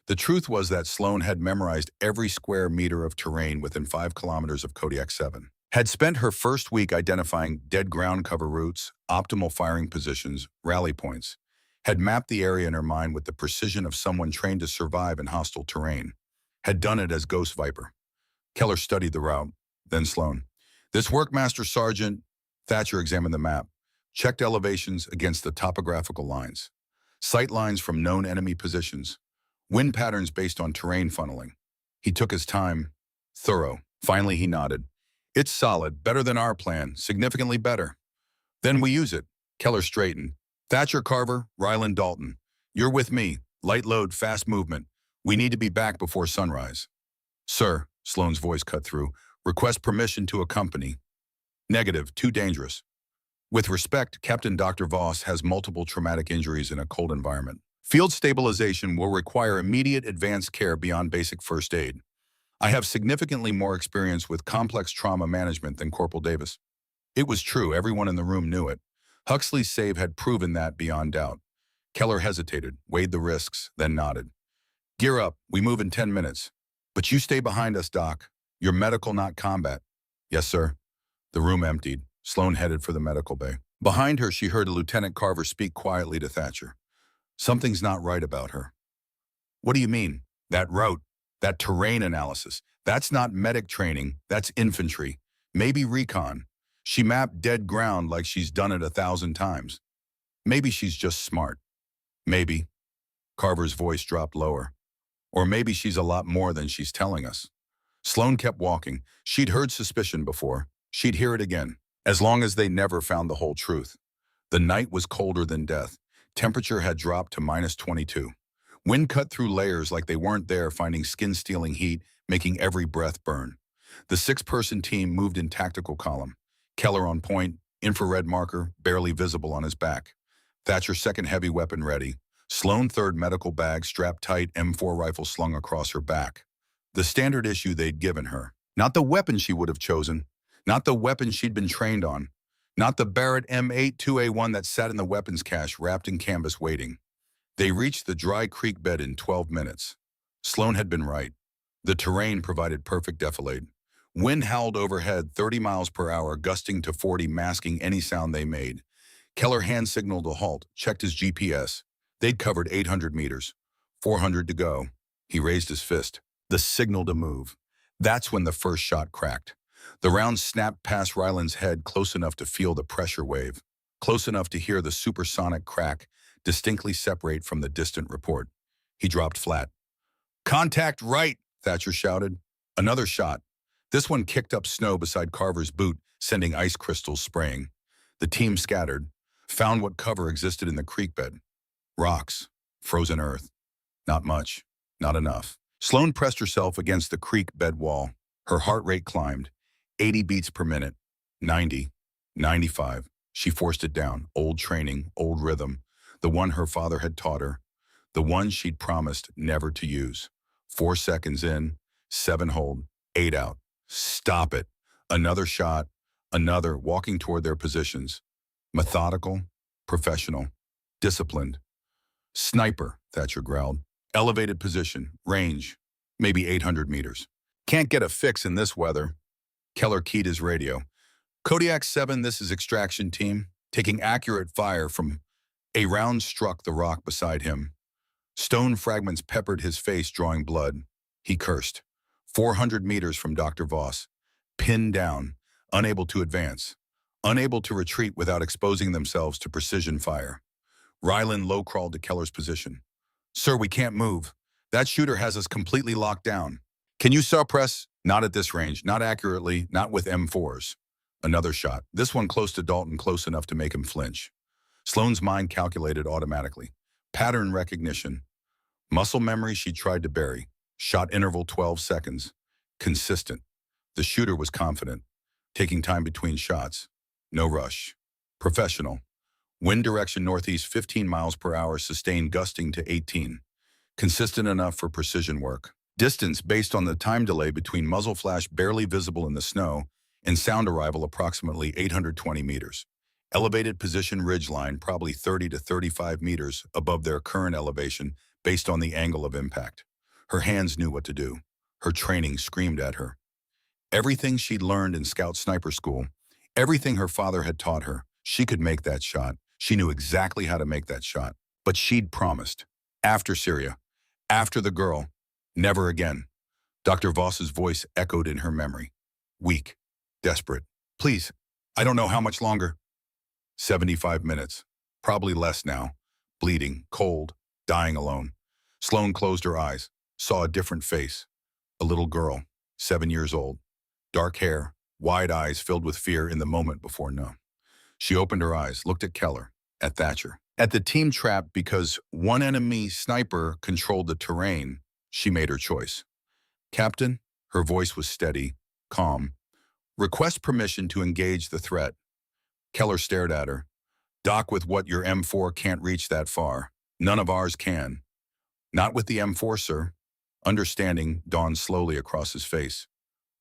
The truth was that Sloane had memorized every square meter of terrain within 5 kilometers of Kodiak 7. Had spent her first week identifying dead ground cover routes, optimal firing positions, rally points. Had mapped the area in her mind with the precision of someone trained to survive in hostile terrain. Had done it as Ghost Viper. Keller studied the route, then Sloan. This workmaster sergeant, Thatcher examined the map, checked elevations against the topographical lines, sight lines from known enemy positions, wind patterns based on terrain funneling. He took his time, thorough. Finally, he nodded. It's solid, better than our plan, significantly better. Then we use it. Keller straightened. Thatcher, Carver, Ryland, Dalton. You're with me. Light load, fast movement. We need to be back before sunrise. Sir, Sloane's voice cut through, request permission to accompany. Negative, too dangerous. With respect, Captain Dr. Voss has multiple traumatic injuries in a cold environment. Field stabilization will require immediate advanced care beyond basic first aid. I have significantly more experience with complex trauma management than Corporal Davis. It was true, everyone in the room knew it. Huxley's save had proven that beyond doubt. Keller hesitated, weighed the risks, then nodded. Gear up, we move in 10 minutes. But you stay behind us, Doc. You're medical, not combat. Yes, sir. The room emptied. Sloan headed for the medical bay. Behind her, she heard Lieutenant Carver speak quietly to Thatcher. Something's not right about her. What do you mean? That route, that terrain analysis. That's not medic training, that's infantry. Maybe recon. She mapped dead ground like she's done it 1,000 times. Maybe she's just smart. Maybe. Carver's voice dropped lower. Or maybe she's a lot more than she's telling us. Sloan kept walking. She'd heard suspicion before. She'd hear it again, as long as they never found the whole truth. The night was colder than death. Temperature had dropped to -22. Wind cut through layers like they weren't there, finding skin-stealing heat, making every breath burn. The 6-person team moved in tactical column. Keller on point, infrared marker, barely visible on his back. Thatcher second heavy weapon ready. Sloan third medical bag strapped tight, M4 rifle slung across her back. The standard issue they'd given her. Not the weapon she would have chosen. Not the weapon she'd been trained on. Not the Barrett M8 2A1 that sat in the weapons cache wrapped in canvas waiting. They reached the dry creek bed in 12 minutes. Sloan had been right. The terrain provided perfect defilade. Wind howled overhead 30 miles per hour, gusting to 40, masking any sound they made. Keller hand signaled a halt, checked his GPS. They'd covered 800 meters. 400 to go. He raised his fist. The signal to move. That's when the first shot cracked. The round snapped past Ryland's head, close enough to feel the pressure wave. Close enough to hear the supersonic crack distinctly separate from the distant report. He dropped flat. Contact right, Thatcher shouted. Another shot. This one kicked up snow beside Carver's boot, sending ice crystals spraying. The team scattered, found what cover existed in the creek bed. Rocks, frozen earth. Not much, not enough. Sloan pressed herself against the creek bed wall. Her heart rate climbed. 80 beats per minute. 90. 95. She forced it down. Old training, old rhythm. The one her father had taught her. The one she'd promised never to use. 4 seconds in. 7 hold. 8 out. Stop it. Another shot. Another, walking toward their positions. Methodical. Professional. Disciplined. Sniper, Thatcher growled. Elevated position. Range. Maybe 800 meters. Can't get a fix in this weather. Keller keyed his radio. Kodiak 7, this is extraction team. Taking accurate fire from... A round struck the rock beside him. Stone fragments peppered his face, drawing blood. He cursed. 400 meters from Dr. Voss. Pinned down. Unable to advance. Unable to retreat without exposing themselves to precision fire. Ryland low-crawled to Keller's position. Sir, we can't move. That shooter has us completely locked down. Can you suppress? Not at this range, not accurately, not with M4s. Another shot. This one close to Dalton, close enough to make him flinch. Sloan's mind calculated automatically. Pattern recognition. Muscle memory she tried to bury. Shot interval 12 seconds. Consistent. The shooter was confident. Taking time between shots. No rush. Professional. Wind direction northeast 15 miles per hour, sustained gusting to 18. Consistent enough for precision work. Distance based on the time delay between muzzle flash barely visible in the snow and sound arrival approximately 820 meters. Elevated position ridgeline probably 30 to 35 meters above their current elevation based on the angle of impact. Her hands knew what to do. Her training screamed at her. Everything she'd learned in Scout Sniper School, everything her father had taught her, she could make that shot. She knew exactly how to make that shot. But she'd promised. After Syria, after the girl, never again. Dr. Voss's voice echoed in her memory. Weak, desperate. Please, I don't know how much longer. 75 minutes. Probably less now. Bleeding, cold, dying alone. Sloane closed her eyes, saw a different face. A little girl, 7 years old. Dark hair, wide eyes filled with fear in the moment before no. She opened her eyes, looked at Keller, at Thatcher, at the team trap because one enemy sniper controlled the terrain. She made her choice. Captain, her voice was steady, calm. Request permission to engage the threat. Keller stared at her. Doc, with what your M4 can't reach that far. None of ours can. Not with the M4, sir. Understanding dawned slowly across his face.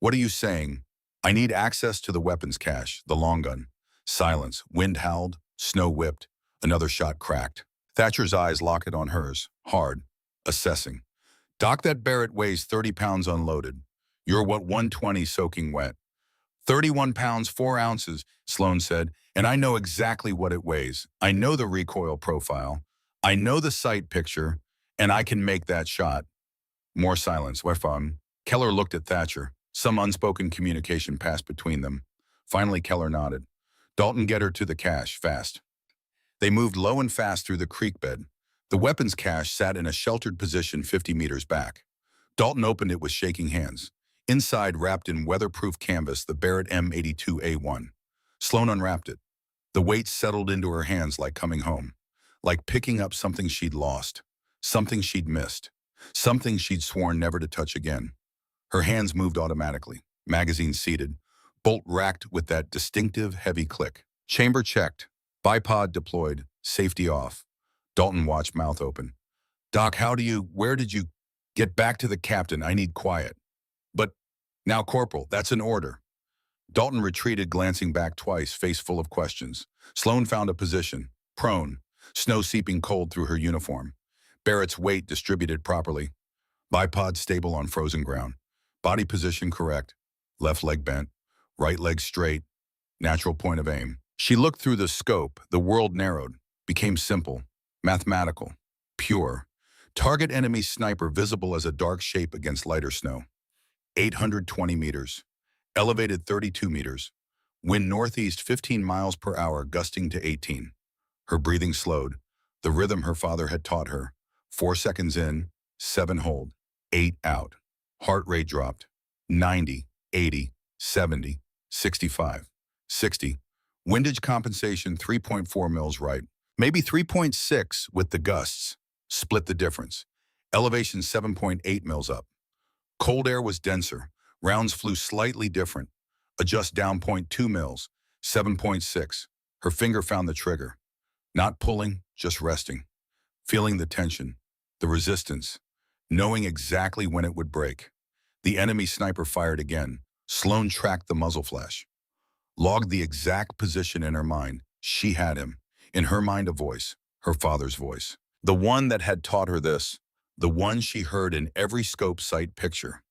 What are you saying? I need access to the weapons cache, the long gun. Silence. Wind howled. Snow whipped. Another shot cracked. Thatcher's eyes locked on hers, hard, assessing. Doc, that Barrett weighs 30 pounds unloaded. You're what, 120 soaking wet. 31 pounds, 4 ounces, Sloane said, and I know exactly what it weighs. I know the recoil profile. I know the sight picture, and I can make that shot. More silence. Wefan. Keller looked at Thatcher. Some unspoken communication passed between them. Finally, Keller nodded. Dalton, get her to the cache, fast. They moved low and fast through the creek bed. The weapons cache sat in a sheltered position 50 meters back. Dalton opened it with shaking hands. Inside, wrapped in weatherproof canvas, the Barrett M82A1. Sloane unwrapped it. The weight settled into her hands like coming home, like picking up something she'd lost, something she'd missed, something she'd sworn never to touch again. Her hands moved automatically, magazine seated, bolt racked with that distinctive heavy click. Chamber checked, bipod deployed, safety off. Dalton watched, mouth open. Doc, where did you get back to the captain? I need quiet. But now, Corporal, that's an order. Dalton retreated, glancing back twice, face full of questions. Sloane found a position, prone, snow seeping cold through her uniform. Barrett's weight distributed properly. Bipod stable on frozen ground. Body position correct. Left leg bent. Right leg straight. Natural point of aim. She looked through the scope. The world narrowed. Became simple. Mathematical. Pure. Target enemy sniper visible as a dark shape against lighter snow. 820 meters. Elevated 32 meters. Wind northeast 15 miles per hour, gusting to 18. Her breathing slowed. The rhythm her father had taught her. 4 seconds in, 7 hold, 8 out. Heart rate dropped. 90, 80, 70, 65, 60. Windage compensation 3.4 mils right. Maybe 3.6 with the gusts. Split the difference. Elevation 7.8 mils up. Cold air was denser. Rounds flew slightly different. Adjust down 0.2 mils. 7.6. Her finger found the trigger. Not pulling, just resting. Feeling the tension, the resistance, knowing exactly when it would break. The enemy sniper fired again. Sloane tracked the muzzle flash. Logged the exact position in her mind. She had him. In her mind, a voice. Her father's voice. The one that had taught her this. The one she heard in every scope sight picture.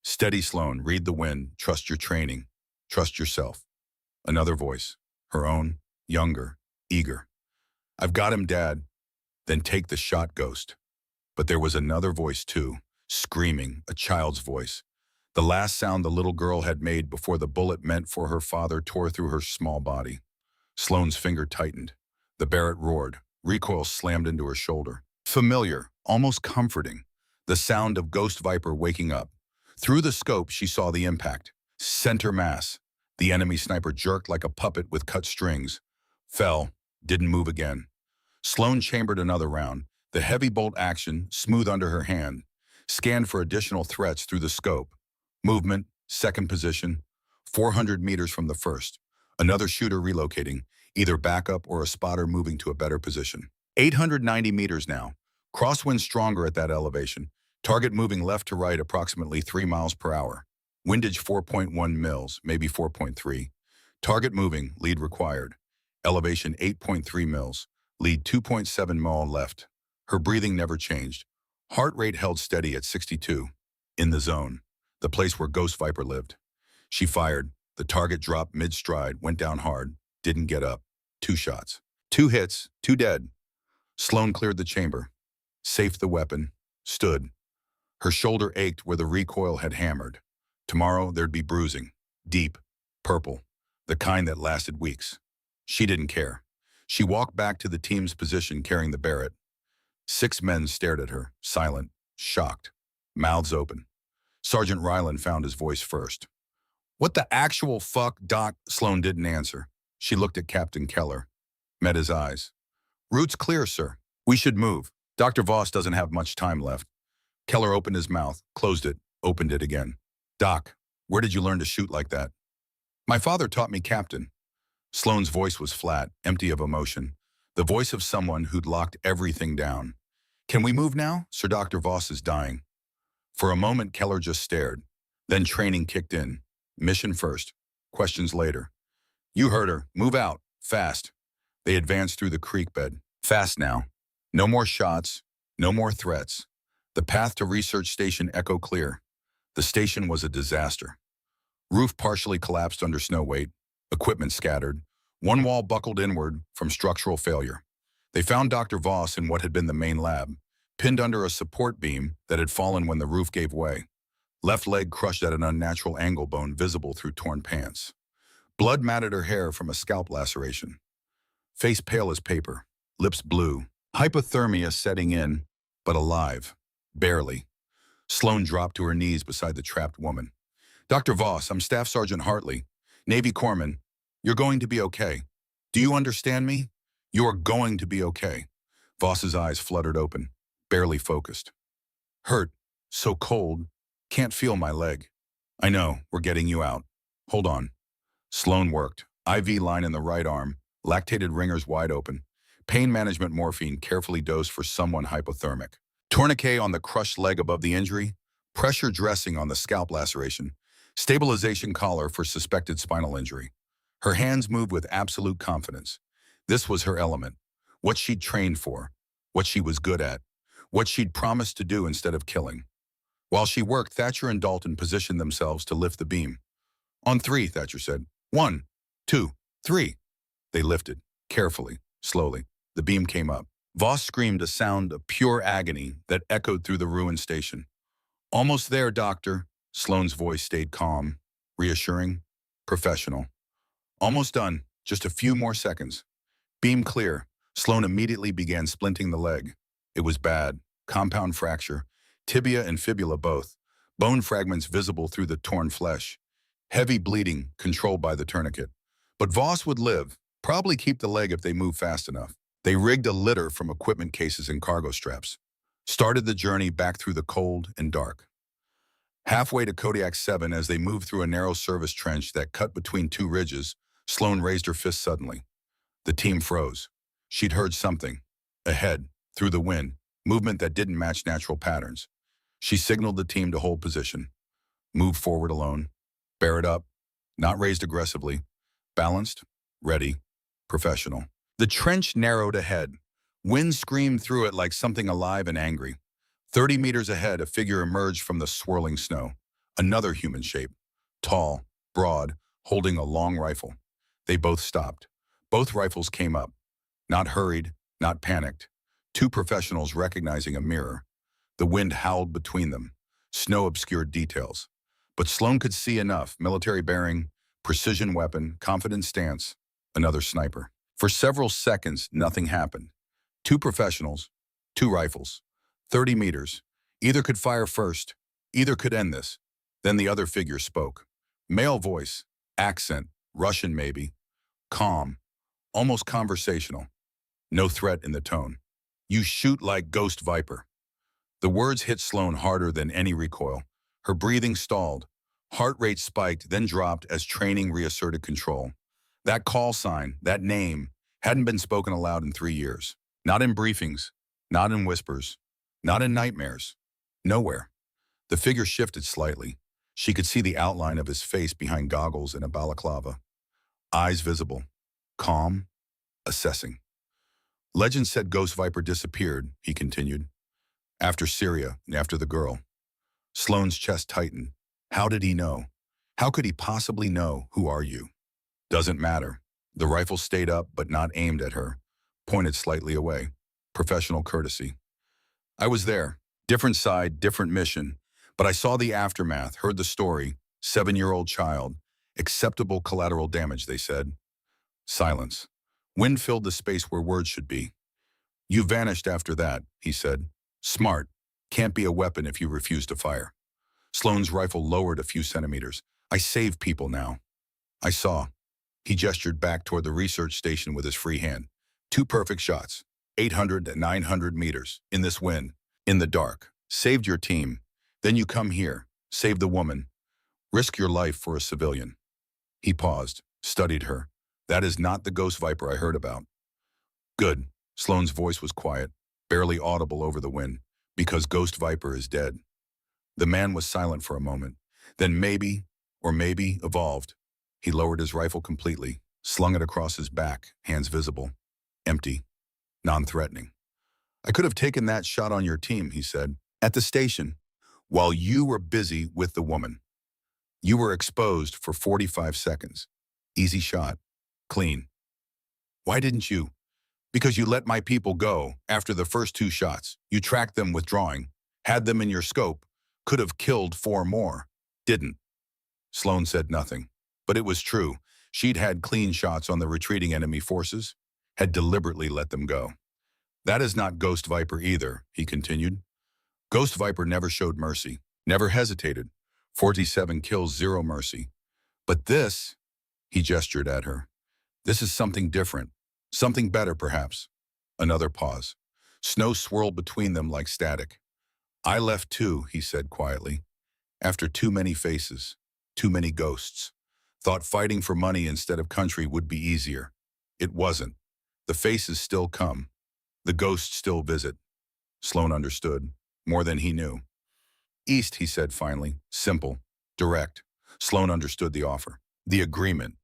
Steady, Sloane. Read the wind. Trust your training. Trust yourself. Another voice. Her own. Younger. Eager. I've got him, Dad. Then take the shot, Ghost. But there was another voice too. Screaming. A child's voice. The last sound the little girl had made before the bullet meant for her father tore through her small body. Sloane's finger tightened. The Barrett roared. Recoil slammed into her shoulder. Familiar, almost comforting. The sound of Ghost Viper waking up. Through the scope, she saw the impact. Center mass. The enemy sniper jerked like a puppet with cut strings. Fell. Didn't move again. Sloane chambered another round. The heavy bolt action, smooth under her hand. Scanned for additional threats through the scope. Movement, second position. 400 meters from the first. Another shooter relocating. Either backup or a spotter moving to a better position. 890 meters now. Crosswind stronger at that elevation. Target moving left to right approximately 3 miles per hour. Windage 4.1 mils, maybe 4.3. Target moving, lead required. Elevation 8.3 mils, lead 2.7 mil left. Her breathing never changed. Heart rate held steady at 62. In the zone, the place where Ghost Viper lived. She fired. The target dropped mid-stride, went down hard, didn't get up. 2 shots. 2 hits, 2 dead. Sloan cleared the chamber, safed the weapon, stood. Her shoulder ached where the recoil had hammered. Tomorrow there'd be bruising. Deep, purple, the kind that lasted weeks. She didn't care. She walked back to the team's position carrying the Barrett. 6 men stared at her, silent, shocked, mouths open. Sergeant Ryland found his voice first. "What the actual fuck, Doc?" Sloan didn't answer. She looked at Captain Keller, met his eyes. "Route's clear, sir. We should move. Dr. Voss doesn't have much time left." Keller opened his mouth, closed it, opened it again. "Doc, where did you learn to shoot like that?" "My father taught me, Captain." Sloan's voice was flat, empty of emotion, the voice of someone who'd locked everything down. "Can we move now? Sir Dr. Voss is dying." For a moment, Keller just stared. Then training kicked in. Mission first, questions later. "You heard her. Move out. Fast." They advanced through the creek bed. Fast now. No more shots. No more threats. The path to research station echoed clear. The station was a disaster. Roof partially collapsed under snow weight. Equipment scattered. One wall buckled inward from structural failure. They found Dr. Voss in what had been the main lab, pinned under a support beam that had fallen when the roof gave way. Left leg crushed at an unnatural angle, bone visible through torn pants. Blood matted her hair from a scalp laceration. Face pale as paper, lips blue. Hypothermia setting in, but alive. Barely. Sloan dropped to her knees beside the trapped woman. "Dr. Voss, I'm Staff Sergeant Hartley, Navy Corpsman. You're going to be okay. Do you understand me? You are going to be okay." Voss's eyes fluttered open, barely focused. "Hurt, so cold, can't feel my leg." "I know, we're getting you out. Hold on." Sloan worked. IV line in the right arm, lactated ringers wide open. Pain management morphine carefully dosed for someone hypothermic. Tourniquet on the crushed leg above the injury. Pressure dressing on the scalp laceration. Stabilization collar for suspected spinal injury. Her hands moved with absolute confidence. This was her element. What she'd trained for. What she was good at. What she'd promised to do instead of killing. While she worked, Thatcher and Dalton positioned themselves to lift the beam. "On 3, Thatcher said. 1, 2, 3. They lifted, carefully, slowly. The beam came up. Voss screamed a sound of pure agony that echoed through the ruined station. "Almost there, Doctor." Sloan's voice stayed calm, reassuring, professional. "Almost done. Just a few more seconds." Beam clear. Sloan immediately began splinting the leg. It was bad. Compound fracture. Tibia and fibula both. Bone fragments visible through the torn flesh. Heavy bleeding, controlled by the tourniquet. But Voss would live. Probably keep the leg if they moved fast enough. They rigged a litter from equipment cases and cargo straps. Started the journey back through the cold and dark. Halfway to Kodiak 7, as they moved through a narrow service trench that cut between 2 ridges, Sloan raised her fist suddenly. The team froze. She'd heard something. Ahead, through the wind, movement that didn't match natural patterns. She signaled the team to hold position. Move forward alone. Bear it up. Not raised aggressively. Balanced. Ready. Professional. The trench narrowed ahead. Wind screamed through it like something alive and angry. 30 meters ahead, a figure emerged from the swirling snow. Another human shape. Tall, broad, holding a long rifle. They both stopped. Both rifles came up. Not hurried, not panicked. 2 professionals recognizing a mirror. The wind howled between them. Snow obscured details. But Sloan could see enough. Military bearing, precision weapon, confident stance. Another sniper. For several seconds, nothing happened. 2 professionals, 2 rifles, 30 meters. Either could fire first, either could end this. Then the other figure spoke. Male voice, accent, Russian maybe. Calm, almost conversational. No threat in the tone. "You shoot like Ghost Viper." The words hit Sloan harder than any recoil. Her breathing stalled. Heart rate spiked, then dropped as training reasserted control. That call sign, that name, hadn't been spoken aloud in 3 years. Not in briefings, not in whispers, not in nightmares. Nowhere. The figure shifted slightly. She could see the outline of his face behind goggles and a balaclava. Eyes visible. Calm. Assessing. "Legend said Ghost Viper disappeared," he continued. "After Syria and after the girl." Sloan's chest tightened. How did he know? How could he possibly know? Who are you? Doesn't matter. The rifle stayed up but not aimed at her, pointed slightly away. Professional courtesy. I was there. Different side, different mission. But I saw the aftermath, heard the story. 7-year-old child. Acceptable collateral damage, they said. Silence. Wind filled the space where words should be. You vanished after that, he said. Smart. Can't be a weapon if you refuse to fire. Sloane's rifle lowered a few centimeters. I save people now. I saw. He gestured back toward the research station with his free hand. 2 perfect shots. 800 to 900 meters. In this wind. In the dark. Saved your team. Then you come here. Save the woman. Risk your life for a civilian. He paused. Studied her. That is not the ghost viper I heard about. Good. Sloane's voice was quiet, barely audible over the wind, because Ghost Viper is dead. The man was silent for a moment, then maybe, evolved. He lowered his rifle completely, slung it across his back, hands visible, empty, non-threatening. I could have taken that shot on your team, he said, at the station, while you were busy with the woman. You were exposed for 45 seconds. Easy shot. Clean. Why didn't you? Because you let my people go after the first 2 shots. You tracked them withdrawing, had them in your scope, could have killed 4 more. Didn't. Sloane said nothing. But it was true. She'd had clean shots on the retreating enemy forces, had deliberately let them go. That is not Ghost Viper either, he continued. Ghost Viper never showed mercy, never hesitated. 47 kills, 0 mercy. But this, he gestured at her, this is something different. Something better, perhaps. Another pause. Snow swirled between them like static. I left too, he said quietly. After too many faces, too many ghosts. Thought fighting for money instead of country would be easier. It wasn't. The faces still come. The ghosts still visit. Sloane understood, more than he knew. East, he said finally. Simple. Direct. Sloane understood the offer. The agreement.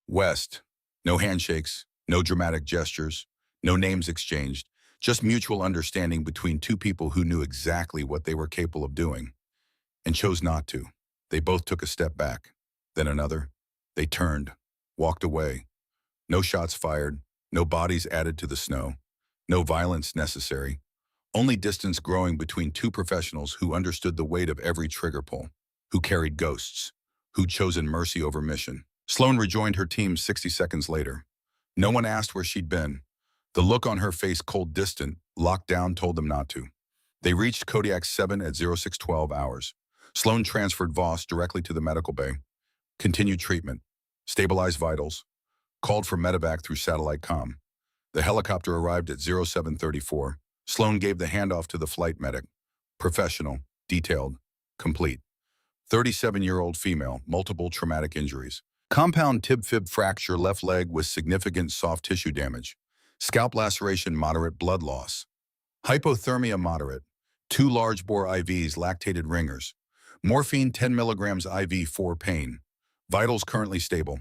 West. No handshakes. No dramatic gestures, no names exchanged, just mutual understanding between 2 people who knew exactly what they were capable of doing and chose not to. They both took a step back, then another. They turned, walked away. No shots fired, no bodies added to the snow, no violence necessary, only distance growing between 2 professionals who understood the weight of every trigger pull, who carried ghosts, who'd chosen mercy over mission. Sloane rejoined her team 60 seconds later. No one asked where she'd been. The look on her face, cold, distant, locked down, told them not to. They reached Kodiak 7 at 0612 hours. Sloane transferred Voss directly to the medical bay. Continued treatment. Stabilized vitals. Called for medevac through satellite comm. The helicopter arrived at 0734. Sloane gave the handoff to the flight medic. Professional. Detailed. Complete. 37-year-old female, multiple traumatic injuries. Compound tib-fib fracture, left leg with significant soft tissue damage. Scalp laceration, moderate blood loss. Hypothermia, moderate. 2 large bore IVs, lactated ringers. Morphine 10 milligrams IV for pain. Vitals currently stable.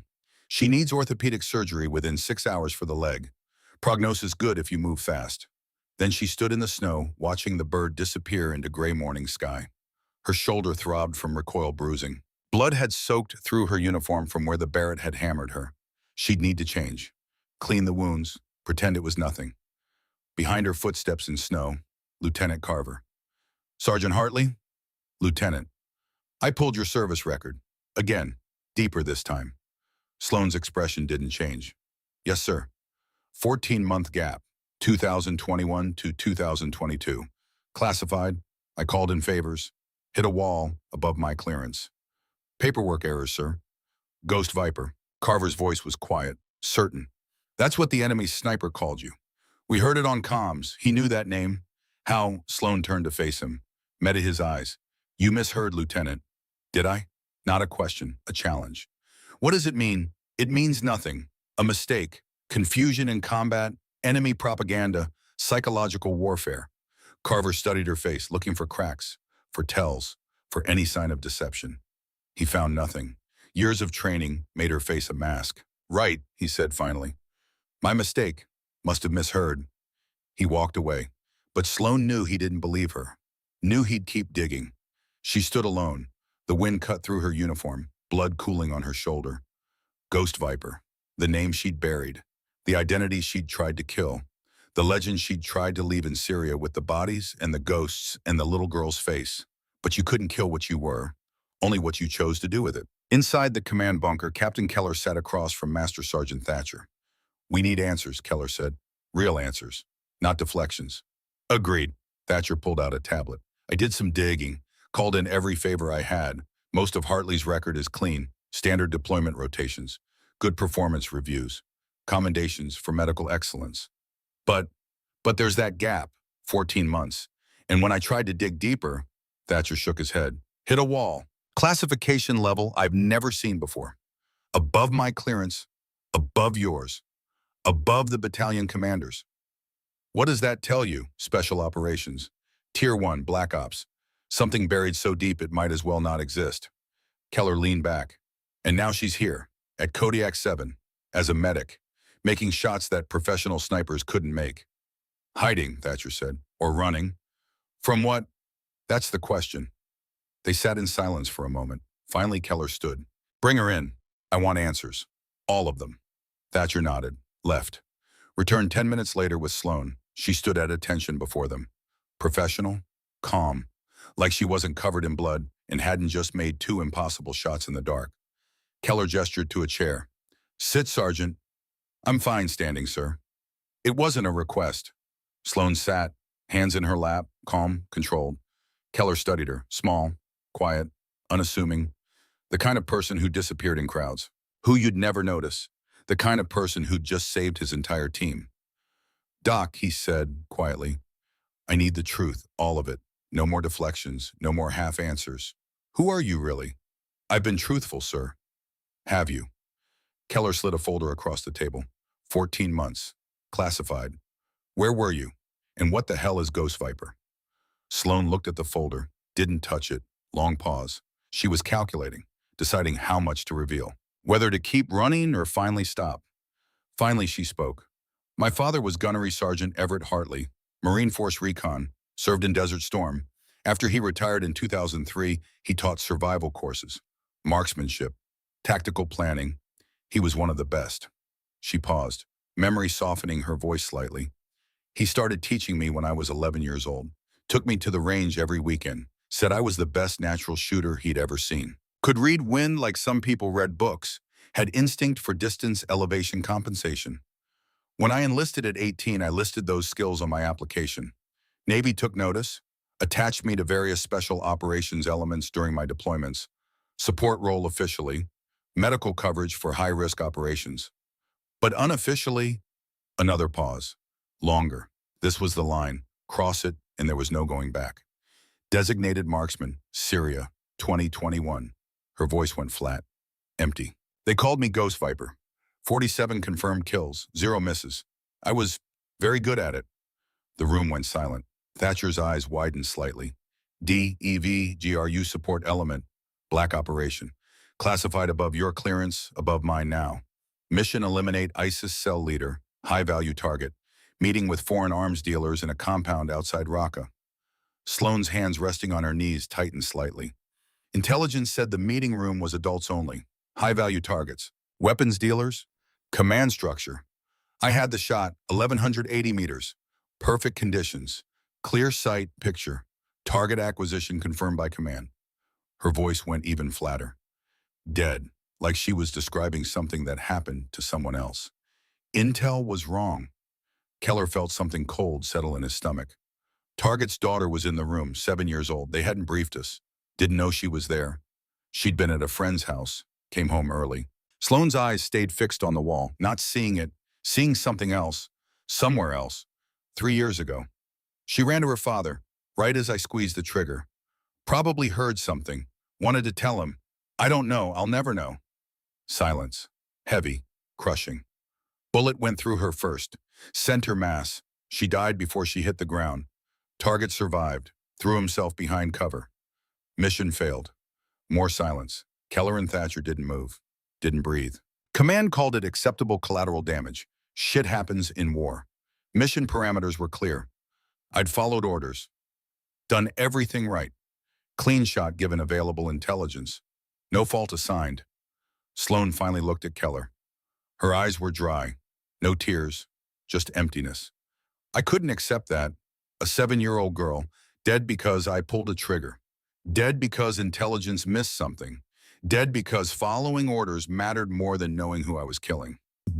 She needs orthopedic surgery within 6 hours for the leg. Prognosis good if you move fast. Then she stood in the snow, watching the bird disappear into gray morning sky. Her shoulder throbbed from recoil bruising. Blood had soaked through her uniform from where the Barrett had hammered her. She'd need to change. Clean the wounds. Pretend it was nothing. Behind her, footsteps in snow. Lieutenant Carver. Sergeant Hartley? Lieutenant. I pulled your service record. Again. Deeper this time. Sloane's expression didn't change. Yes, sir. 14-month gap. 2021 to 2022. Classified. I called in favors. Hit a wall above my clearance. Paperwork errors, sir. Ghost Viper. Carver's voice was quiet, certain. That's what the enemy's sniper called you. We heard it on comms. He knew that name. How? Sloane turned to face him, met his eyes. You misheard, Lieutenant. Did I? Not a question, a challenge. What does it mean? It means nothing. A mistake. Confusion in combat, enemy propaganda, psychological warfare. Carver studied her face, looking for cracks, for tells, for any sign of deception. He found nothing. Years of training made her face a mask. Right, he said finally. My mistake. Must have misheard. He walked away. But Sloane knew he didn't believe her. Knew he'd keep digging. She stood alone. The wind cut through her uniform. blood cooling on her shoulder. Ghost Viper, the name she'd buried, the identity she'd tried to kill, the legend she'd tried to leave in Syria with the bodies and the ghosts and the little girl's face. But you couldn't kill what you were, only what you chose to do with it. Inside the command bunker, Captain Keller sat across from Master Sergeant Thatcher. "We need answers," Keller said. "Real answers, not deflections." "Agreed." Thatcher pulled out a tablet. "I did some digging, called in every favor I had. Most of Hartley's record is clean. Standard deployment rotations, good performance reviews, commendations for medical excellence. But there's that gap, 14 months. And when I tried to dig deeper," Thatcher shook his head, "hit a wall. Classification level I've never seen before. Above my clearance, above yours, above the battalion commanders." "What does that tell you?" "Special operations. Tier 1, Black Ops. Something buried so deep it might as well not exist." Keller leaned back. "And now she's here, at Kodiak 7, as a medic, making shots that professional snipers couldn't make." "Hiding," Thatcher said. "Or running. From what? That's the question." They sat in silence for a moment. Finally, Keller stood. "Bring her in. I want answers. All of them." Thatcher nodded, left. Returned 10 minutes later with Sloan. She stood at attention before them. Professional, calm, like she wasn't covered in blood and hadn't just made 2 impossible shots in the dark. Keller gestured to a chair. "Sit, Sergeant." "I'm fine standing, sir." It wasn't a request. Sloan sat, hands in her lap, calm, controlled. Keller studied her, small, quiet, unassuming, the kind of person who disappeared in crowds, who you'd never notice, the kind of person who'd just saved his entire team. "Doc," he said quietly, "I need the truth, all of it. No more deflections, no more half answers. Who are you really?" "I've been truthful, sir." "Have you?" Keller slid a folder across the table. 14 months. Classified. "Where were you? And what the hell is Ghost Viper?" Sloan looked at the folder, didn't touch it. Long pause. She was calculating, deciding how much to reveal, whether to keep running or finally stop. Finally, she spoke. "My father was Gunnery Sergeant Everett Hartley, Marine Force Recon, served in Desert Storm. After he retired in 2003, he taught survival courses, marksmanship, tactical planning. He was one of the best." She paused, memory softening her voice slightly. "He started teaching me when I was 11 years old. Took me to the range every weekend. Said I was the best natural shooter he'd ever seen. Could read wind like some people read books. Had instinct for distance elevation compensation. When I enlisted at 18, I listed those skills on my application. Navy took notice, attached me to various special operations elements during my deployments, support role officially, medical coverage for high-risk operations. But unofficially," another pause. Longer. This was the line. Cross it, and there was no going back. "Designated marksman, Syria, 2021. Her voice went flat. Empty. "They called me Ghost Viper. 47 confirmed kills, 0 misses. I was very good at it." The room went silent. Thatcher's eyes widened slightly. "DEV, GRU support element. Black operation. Classified above your clearance, above mine now. Mission eliminate ISIS cell leader, high-value target. Meeting with foreign arms dealers in a compound outside Raqqa." Sloane's hands resting on her knees tightened slightly. "Intelligence said the meeting room was adults only. High-value targets. Weapons dealers. Command structure. I had the shot, 1,180 meters. Perfect conditions. Clear sight, picture. Target acquisition confirmed by command." Her voice went even flatter. Dead, like she was describing something that happened to someone else. Intel was wrong. Keller felt something cold settle in his stomach. Target's daughter was in the room, 7 years old. They hadn't briefed us. Didn't know she was there. She'd been at a friend's house. Came home early. Sloane's eyes stayed fixed on the wall, not seeing it, seeing something else, somewhere else. 3 years ago. She ran to her father, right as I squeezed the trigger. Probably heard something. Wanted to tell him. "I don't know. I'll never know." Silence. Heavy. Crushing. Bullet went through her first. Center mass. She died before she hit the ground. Target survived. Threw himself behind cover. Mission failed. More silence. Keller and Thatcher didn't move. Didn't breathe. Command called it acceptable collateral damage. Shit happens in war. Mission parameters were clear. I'd followed orders. Done everything right. Clean shot given available intelligence. No fault assigned. Sloan finally looked at Keller. Her eyes were dry. No tears, just emptiness. I couldn't accept that. A 7-year-old girl, dead because I pulled a trigger. Dead because intelligence missed something. Dead because following orders mattered more than knowing who I was killing.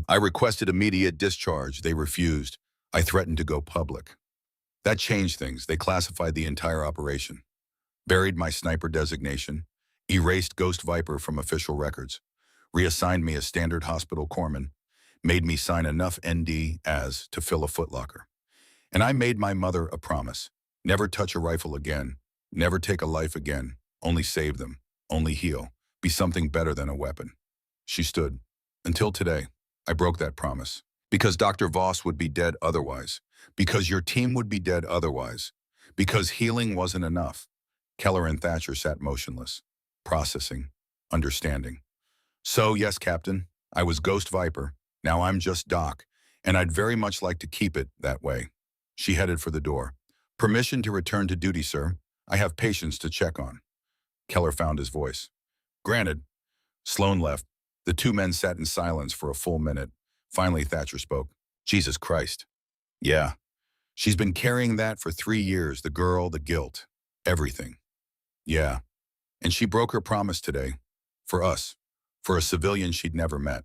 I requested immediate discharge. They refused. I threatened to go public. That changed things. They classified the entire operation. Buried my sniper designation. Erased Ghost Viper from official records. Reassigned me as standard hospital corpsman. Made me sign enough ND as to fill a footlocker. And I made my mother a promise. Never touch a rifle again. Never take a life again. Only save them. Only heal. Be something better than a weapon. She stood. Until today, I broke that promise. Because Dr. Voss would be dead otherwise. Because your team would be dead otherwise. Because healing wasn't enough. Keller and Thatcher sat motionless. Processing. Understanding. So, yes, Captain, I was Ghost Viper. Now I'm just Doc. And I'd very much like to keep it that way. She headed for the door. Permission to return to duty, sir. I have patients to check on. Keller found his voice. Granted. Sloan left. The two men sat in silence for a full minute. Finally, Thatcher spoke. Jesus Christ. Yeah. She's been carrying that for 3 years, the girl, the guilt, everything. Yeah. And she broke her promise today. For us. For a civilian she'd never met.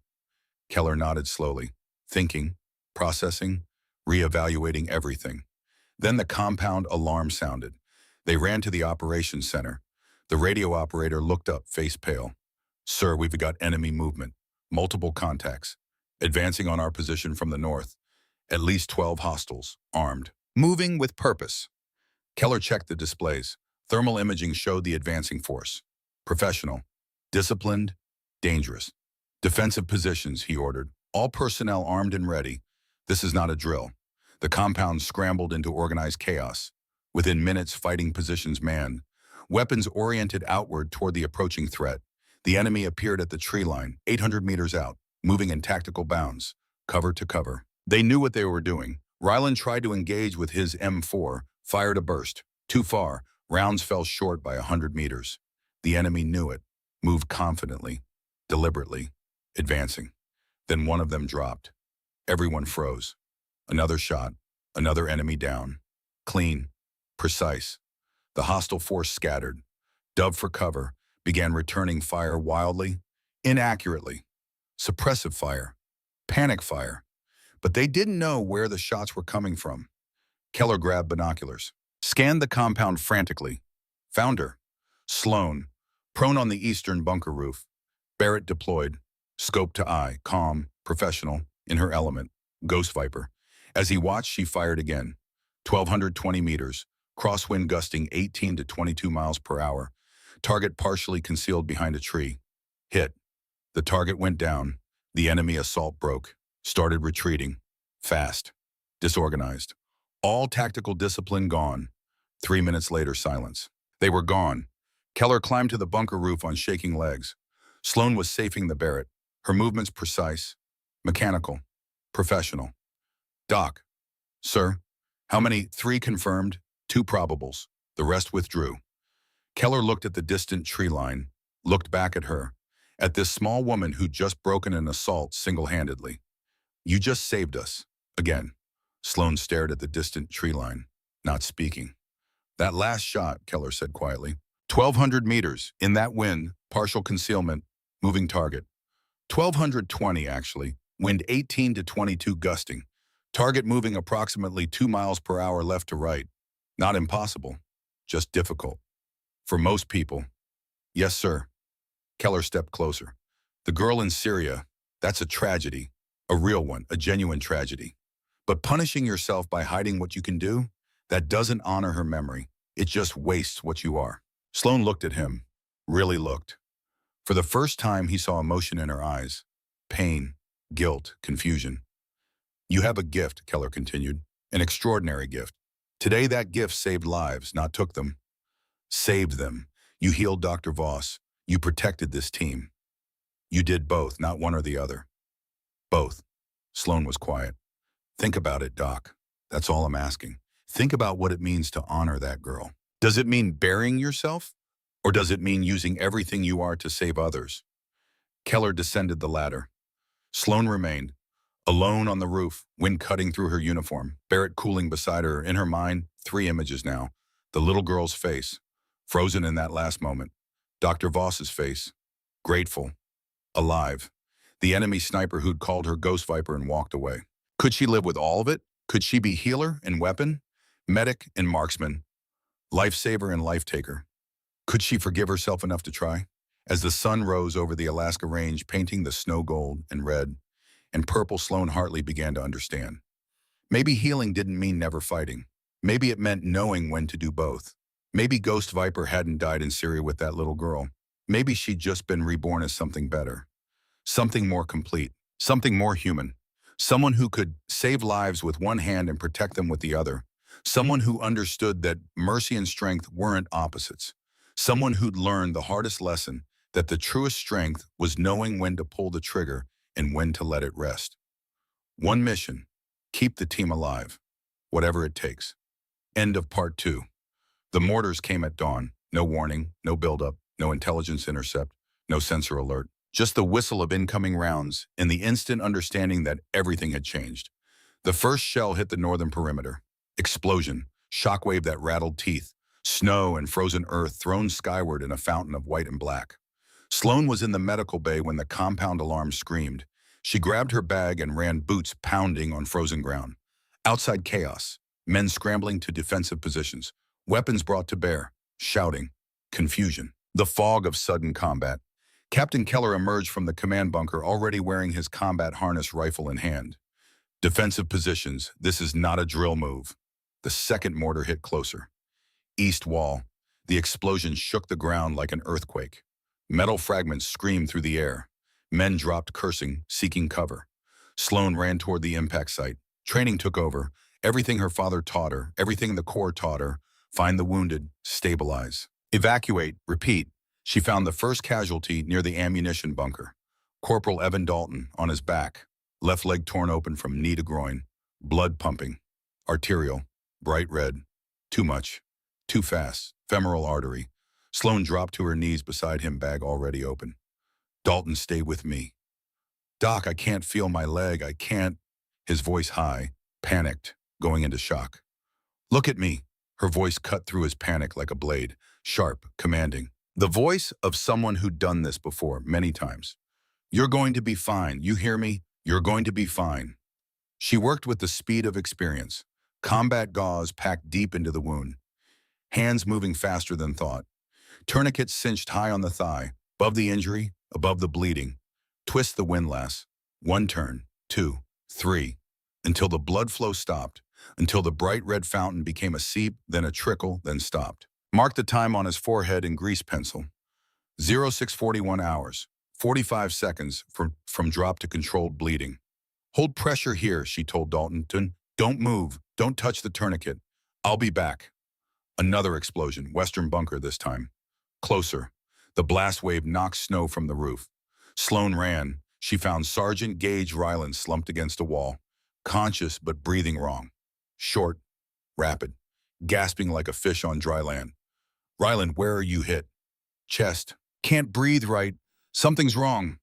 Keller nodded slowly, thinking, processing, reevaluating everything. Then the compound alarm sounded. They ran to the operations center. The radio operator looked up, face pale. Sir, we've got enemy movement. Multiple contacts. Advancing on our position from the north. At least 12 hostiles, armed. Moving with purpose. Keller checked the displays. Thermal imaging showed the advancing force. Professional. Disciplined. Dangerous. Defensive positions, he ordered. All personnel armed and ready. This is not a drill. The compound scrambled into organized chaos. Within minutes, fighting positions manned. Weapons oriented outward toward the approaching threat. The enemy appeared at the tree line, 800 meters out, moving in tactical bounds, cover to cover. They knew what they were doing. Ryland tried to engage with his M4, fired a burst. Too far, rounds fell short by 100 meters. The enemy knew it, moved confidently, deliberately, advancing. Then one of them dropped. Everyone froze. Another shot, another enemy down. Clean, precise. The hostile force scattered, dove for cover, began returning fire wildly, inaccurately. Suppressive fire, panic fire. But they didn't know where the shots were coming from. Keller grabbed binoculars, scanned the compound frantically. Found her. Sloan, prone on the eastern bunker roof. Barrett deployed, scope to eye, calm, professional, in her element. Ghost Viper. As he watched, she fired again. 1,220 meters, crosswind gusting 18 to 22 miles per hour. Target partially concealed behind a tree. Hit. The target went down. The enemy assault broke. Started retreating. Fast. Disorganized. All tactical discipline gone. 3 minutes later, silence. They were gone. Keller climbed to the bunker roof on shaking legs. Sloan was safing the Barrett. Her movements precise. Mechanical. Professional. Doc. Sir. How many? 3 confirmed, 2 probables. The rest withdrew. Keller looked at the distant tree line, looked back at her, at this small woman who'd just broken an assault single-handedly. You just saved us. Again. Sloan stared at the distant tree line, not speaking. That last shot, Keller said quietly. 1,200 meters, in that wind, partial concealment, moving target. 1,220, actually, wind 18 to 22 gusting. Target moving approximately 2 miles per hour left to right. Not impossible, just difficult. For most people. Yes, sir. Keller stepped closer. The girl in Syria, that's a tragedy. A real one, a genuine tragedy. But punishing yourself by hiding what you can do, that doesn't honor her memory. It just wastes what you are. Sloan looked at him, really looked. For the first time, he saw emotion in her eyes. Pain, guilt, confusion. You have a gift, Keller continued, an extraordinary gift. Today, that gift saved lives, not took them. Saved them. You healed Dr. Voss. You protected this team. You did both, not one or the other. Both. Sloan was quiet. Think about it, Doc. That's all I'm asking. Think about what it means to honor that girl. Does it mean burying yourself? Or does it mean using everything you are to save others? Keller descended the ladder. Sloane remained, alone on the roof, wind cutting through her uniform, Barrett cooling beside her. In her mind, three images now. The little girl's face, frozen in that last moment. Dr. Voss's face, grateful, alive. The enemy sniper who'd called her Ghost Viper and walked away. Could she live with all of it? Could she be healer and weapon, medic and marksman, lifesaver and life taker? Could she forgive herself enough to try? As the sun rose over the Alaska range, painting the snow gold and red and purple, Sloane Hartley began to understand. Maybe healing didn't mean never fighting. Maybe it meant knowing when to do both. Maybe Ghost Viper hadn't died in Syria with that little girl. Maybe she'd just been reborn as something better. Something more complete. Something more human. Someone who could save lives with one hand and protect them with the other. Someone who understood that mercy and strength weren't opposites. Someone who'd learned the hardest lesson, that the truest strength was knowing when to pull the trigger and when to let it rest. One mission, keep the team alive, whatever it takes. End of part 2. The mortars came at dawn. No warning, no buildup, no intelligence intercept, no sensor alert. Just the whistle of incoming rounds and the instant understanding that everything had changed. The first shell hit the northern perimeter. Explosion, shockwave that rattled teeth, snow and frozen earth thrown skyward in a fountain of white and black. Sloane was in the medical bay when the compound alarm screamed. She grabbed her bag and ran, boots pounding on frozen ground. Outside chaos, men scrambling to defensive positions, weapons brought to bear, shouting, confusion. The fog of sudden combat. Captain Keller emerged from the command bunker already wearing his combat harness, rifle in hand. Defensive positions, this is not a drill move. The second mortar hit closer. East wall. The explosion shook the ground like an earthquake. Metal fragments screamed through the air. Men dropped, cursing, seeking cover. Sloane ran toward the impact site. Training took over. Everything her father taught her, everything the Corps taught her. Find the wounded, stabilize. Evacuate, repeat. She found the first casualty near the ammunition bunker. Corporal Evan Dalton, on his back. Left leg torn open from knee to groin. Blood pumping. Arterial. Bright red. Too much. Too fast. Femoral artery. Sloane dropped to her knees beside him, bag already open. Dalton, stay with me. Doc, I can't feel my leg. I can't. His voice high, panicked, going into shock. Look at me. Her voice cut through his panic like a blade, sharp, commanding. The voice of someone who'd done this before, many times. You're going to be fine. You hear me? You're going to be fine. She worked with the speed of experience. Combat gauze packed deep into the wound. Hands moving faster than thought. Tourniquets cinched high on the thigh, above the injury, above the bleeding. Twist the windlass. One turn, 2, 3, until the blood flow stopped, until the bright red fountain became a seep, then a trickle, then stopped. Mark the time on his forehead in grease pencil. 0641 hours, 45 seconds from drop to controlled bleeding. Hold pressure here, she told Dalton. Don't move. Don't touch the tourniquet. I'll be back. Another explosion, western bunker this time. Closer. The blast wave knocked snow from the roof. Sloane ran. She found Sergeant Gage Ryland slumped against a wall, conscious but breathing wrong. Short, rapid, gasping like a fish on dry land. Ryland, where are you hit? Chest. Can't breathe right. Something's wrong.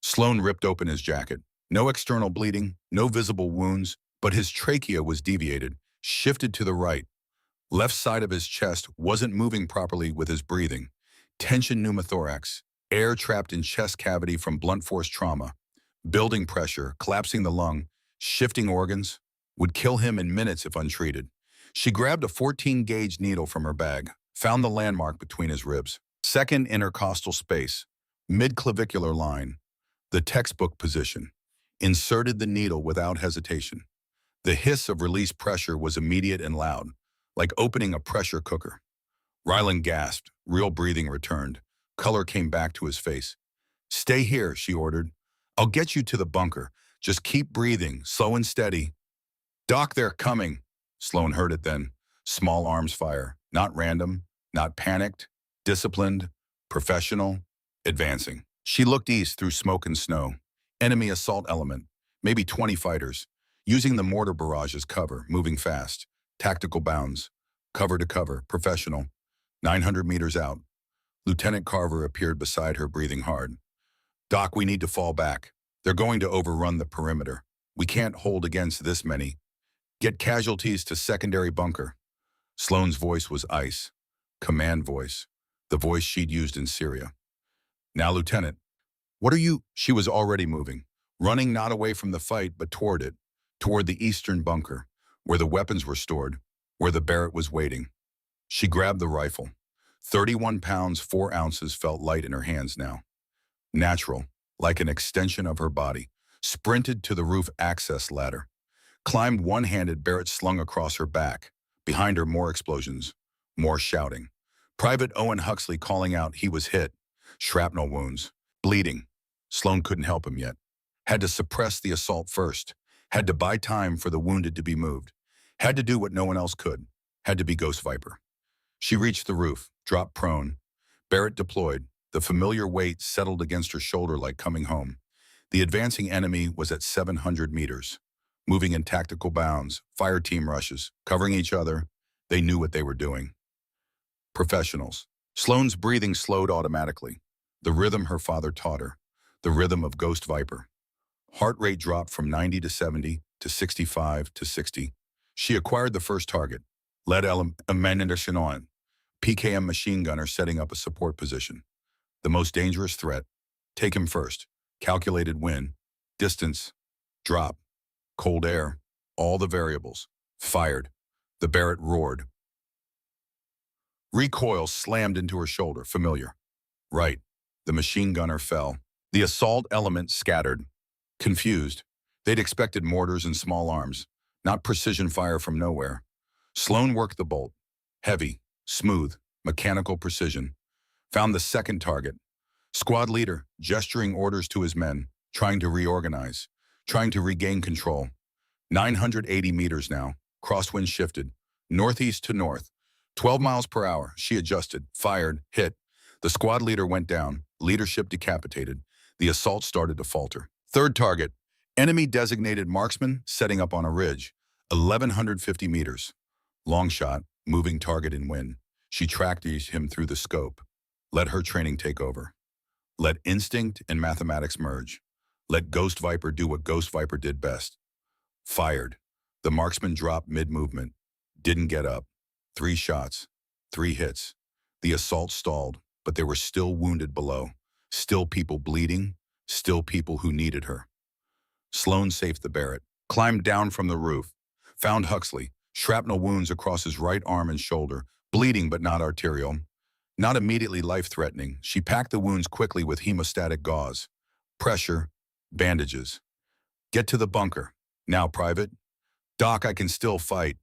Sloane ripped open his jacket. No external bleeding, no visible wounds, but his trachea was deviated, shifted to the right. Left side of his chest wasn't moving properly with his breathing. Tension pneumothorax, air trapped in chest cavity from blunt force trauma. Building pressure, collapsing the lung, shifting organs, would kill him in minutes if untreated. She grabbed a 14-gauge needle from her bag, found the landmark between his ribs. Second intercostal space, mid-clavicular line, the textbook position. Inserted the needle without hesitation. The hiss of released pressure was immediate and loud, like opening a pressure cooker. Ryland gasped. Real breathing returned. Color came back to his face. Stay here, she ordered. I'll get you to the bunker. Just keep breathing, slow and steady. Doc, they're coming. Sloane heard it then. Small arms fire. Not random, not panicked, disciplined, professional, advancing. She looked east through smoke and snow. Enemy assault element, maybe 20 fighters, using the mortar barrage as cover, moving fast. Tactical bounds, cover to cover, professional. 900 meters out. Lieutenant Carver appeared beside her, breathing hard. Doc, we need to fall back. They're going to overrun the perimeter. We can't hold against this many. Get casualties to secondary bunker. Sloane's voice was ice. Command voice. The voice she'd used in Syria. Now, Lieutenant, what are you? She was already moving, running not away from the fight, but toward it, toward the eastern bunker, where the weapons were stored, where the Barrett was waiting. She grabbed the rifle. 31 pounds, 4 ounces felt light in her hands now. Natural, like an extension of her body, sprinted to the roof access ladder. Climbed one-handed, Barrett slung across her back. Behind her, more explosions, more shouting. Private Owen Huxley calling out he was hit. Shrapnel wounds. Bleeding. Sloane couldn't help him yet. Had to suppress the assault first. Had to buy time for the wounded to be moved. Had to do what no one else could. Had to be Ghost Viper. She reached the roof, dropped prone. Barrett deployed. The familiar weight settled against her shoulder like coming home. The advancing enemy was at 700 meters. Moving in tactical bounds, fire team rushes, covering each other. They knew what they were doing. Professionals. Sloane's breathing slowed automatically. The rhythm her father taught her. The rhythm of Ghost Viper. Heart rate dropped from 90 to 70 to 65 to 60. She acquired the first target. Lead ammunition on. PKM machine gunner setting up a support position. The most dangerous threat. Take him first. Calculated win. Distance. Drop. Cold air. All the variables. Fired. The Barrett roared. Recoil slammed into her shoulder. Familiar. Right. The machine gunner fell. The assault element scattered. Confused. They'd expected mortars and small arms, not precision fire from nowhere. Sloane worked the bolt. Heavy, smooth, mechanical precision. Found the second target. Squad leader, gesturing orders to his men, trying to reorganize, trying to regain control. 980 meters now. Crosswind shifted. Northeast to north. 12 miles per hour. She adjusted, fired, hit. The squad leader went down. Leadership decapitated. The assault started to falter. Third target. Enemy designated marksman setting up on a ridge. 1,150 meters. Long shot, moving target in wind. She tracked him through the scope. Let her training take over. Let instinct and mathematics merge. Let Ghost Viper do what Ghost Viper did best. Fired. The marksman dropped mid-movement. Didn't get up. 3 shots. 3 hits. The assault stalled, but there were still wounded below. Still people bleeding. Still people who needed her. Sloane safed the Barrett. Climbed down from the roof. Found Huxley. Shrapnel wounds across his right arm and shoulder. Bleeding but not arterial. Not immediately life-threatening. She packed the wounds quickly with hemostatic gauze. Pressure. Bandages. Get to the bunker. Now, Private. Doc, I can still fight.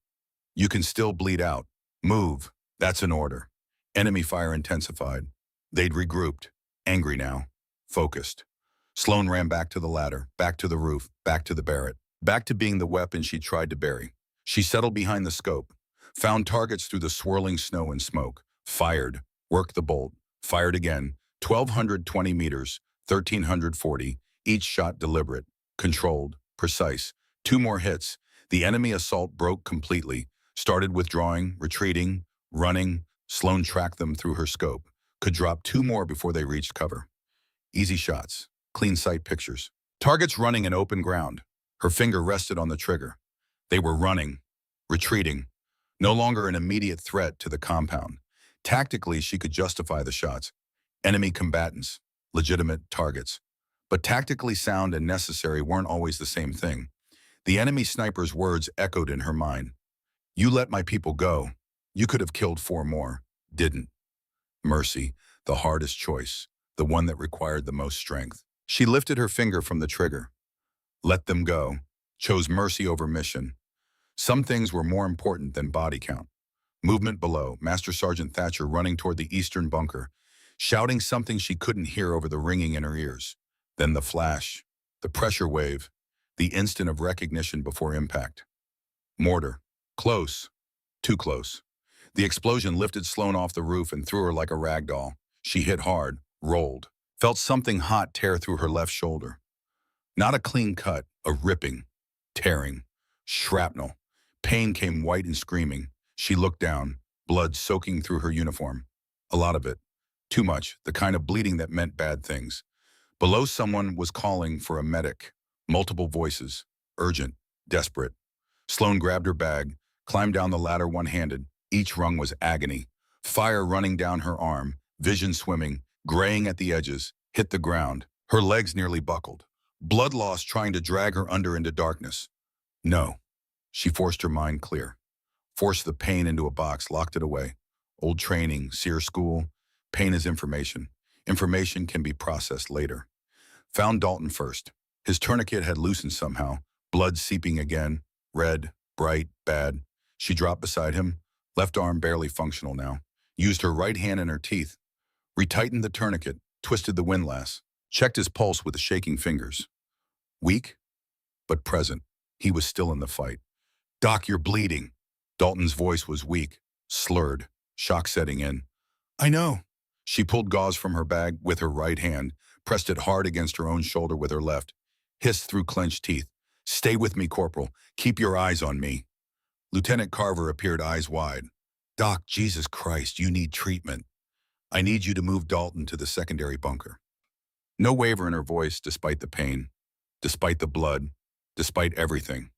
You can still bleed out. Move. That's an order. Enemy fire intensified. They'd regrouped. Angry now. Focused. Sloane ran back to the ladder, back to the roof, back to the Barrett. Back to being the weapon she tried to bury. She settled behind the scope. Found targets through the swirling snow and smoke. Fired. Worked the bolt. Fired again. 1,220 meters. 1,340. Each shot deliberate. Controlled. Precise. 2 more hits. The enemy assault broke completely. Started withdrawing, retreating, running. Sloane tracked them through her scope. Could drop 2 more before they reached cover. Easy shots. Clean sight pictures. Targets running in open ground. Her finger rested on the trigger. They were running. Retreating. No longer an immediate threat to the compound. Tactically, she could justify the shots. Enemy combatants. Legitimate targets. But tactically sound and necessary weren't always the same thing. The enemy sniper's words echoed in her mind. You let my people go. You could have killed 4 more. Didn't. Mercy, the hardest choice, the one that required the most strength. She lifted her finger from the trigger. Let them go. Chose mercy over mission. Some things were more important than body count. Movement below, Master Sergeant Thatcher running toward the eastern bunker, shouting something she couldn't hear over the ringing in her ears. Then the flash, the pressure wave, the instant of recognition before impact. Mortar. Close. Too close. The explosion lifted Sloane off the roof and threw her like a rag doll. She hit hard, rolled, felt something hot tear through her left shoulder. Not a clean cut, a ripping, tearing, shrapnel. Pain came white and screaming. She looked down, blood soaking through her uniform. A lot of it. Too much, the kind of bleeding that meant bad things. Below, someone was calling for a medic. Multiple voices. Urgent. Desperate. Sloane grabbed her bag, climbed down the ladder one-handed. Each rung was agony. Fire running down her arm, vision swimming, graying at the edges, hit the ground. Her legs nearly buckled. Blood loss trying to drag her under into darkness. No. She forced her mind clear. Forced the pain into a box, locked it away. Old training, seer school. Pain is information. Information can be processed later. Found Dalton first. His tourniquet had loosened somehow. Blood seeping again. Red, bright, bad. She dropped beside him. Left arm barely functional now. Used her right hand in her teeth. Retightened the tourniquet. Twisted the windlass. Checked his pulse with the shaking fingers. Weak, but present. He was still in the fight. Doc, you're bleeding. Dalton's voice was weak, slurred, shock setting in. I know. She pulled gauze from her bag with her right hand, pressed it hard against her own shoulder with her left, hissed through clenched teeth. Stay with me, Corporal. Keep your eyes on me. Lieutenant Carver appeared eyes wide. Doc, Jesus Christ, you need treatment. I need you to move Dalton to the secondary bunker. No waver in her voice, despite the pain, despite the blood, despite everything.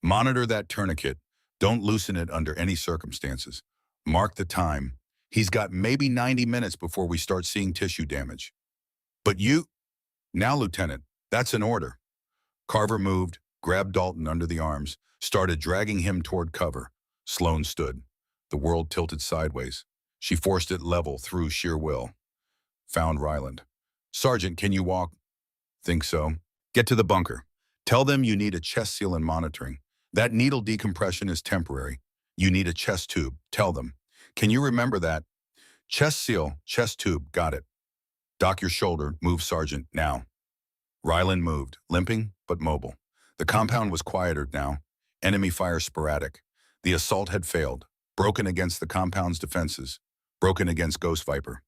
Monitor that tourniquet. Don't loosen it under any circumstances. Mark the time. He's got maybe 90 minutes before we start seeing tissue damage. But you... Now, Lieutenant, that's an order. Carver moved, grabbed Dalton under the arms, started dragging him toward cover. Sloane stood. The world tilted sideways. She forced it level through sheer will. Found Ryland. Sergeant, can you walk? Think so. Get to the bunker. Tell them you need a chest seal and monitoring. That needle decompression is temporary. You need a chest tube. Tell them. Can you remember that? Chest seal, chest tube, got it. Dock your shoulder, move, Sergeant, now. Ryland moved, limping but mobile. The compound was quieter now. Enemy fire sporadic. The assault had failed. Broken against the compound's defenses. Broken against Ghost Viper.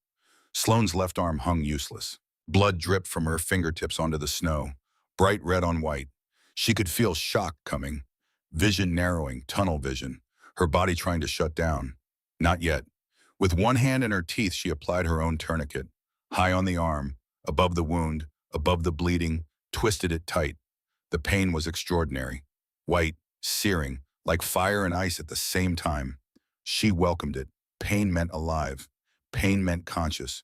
Sloane's left arm hung useless. Blood dripped from her fingertips onto the snow. Bright red on white. She could feel shock coming. Vision narrowing, tunnel vision. Her body trying to shut down. Not yet. With one hand in her teeth, she applied her own tourniquet. High on the arm, above the wound, above the bleeding, twisted it tight. The pain was extraordinary. White, searing, like fire and ice at the same time. She welcomed it. Pain meant alive. Pain meant conscious.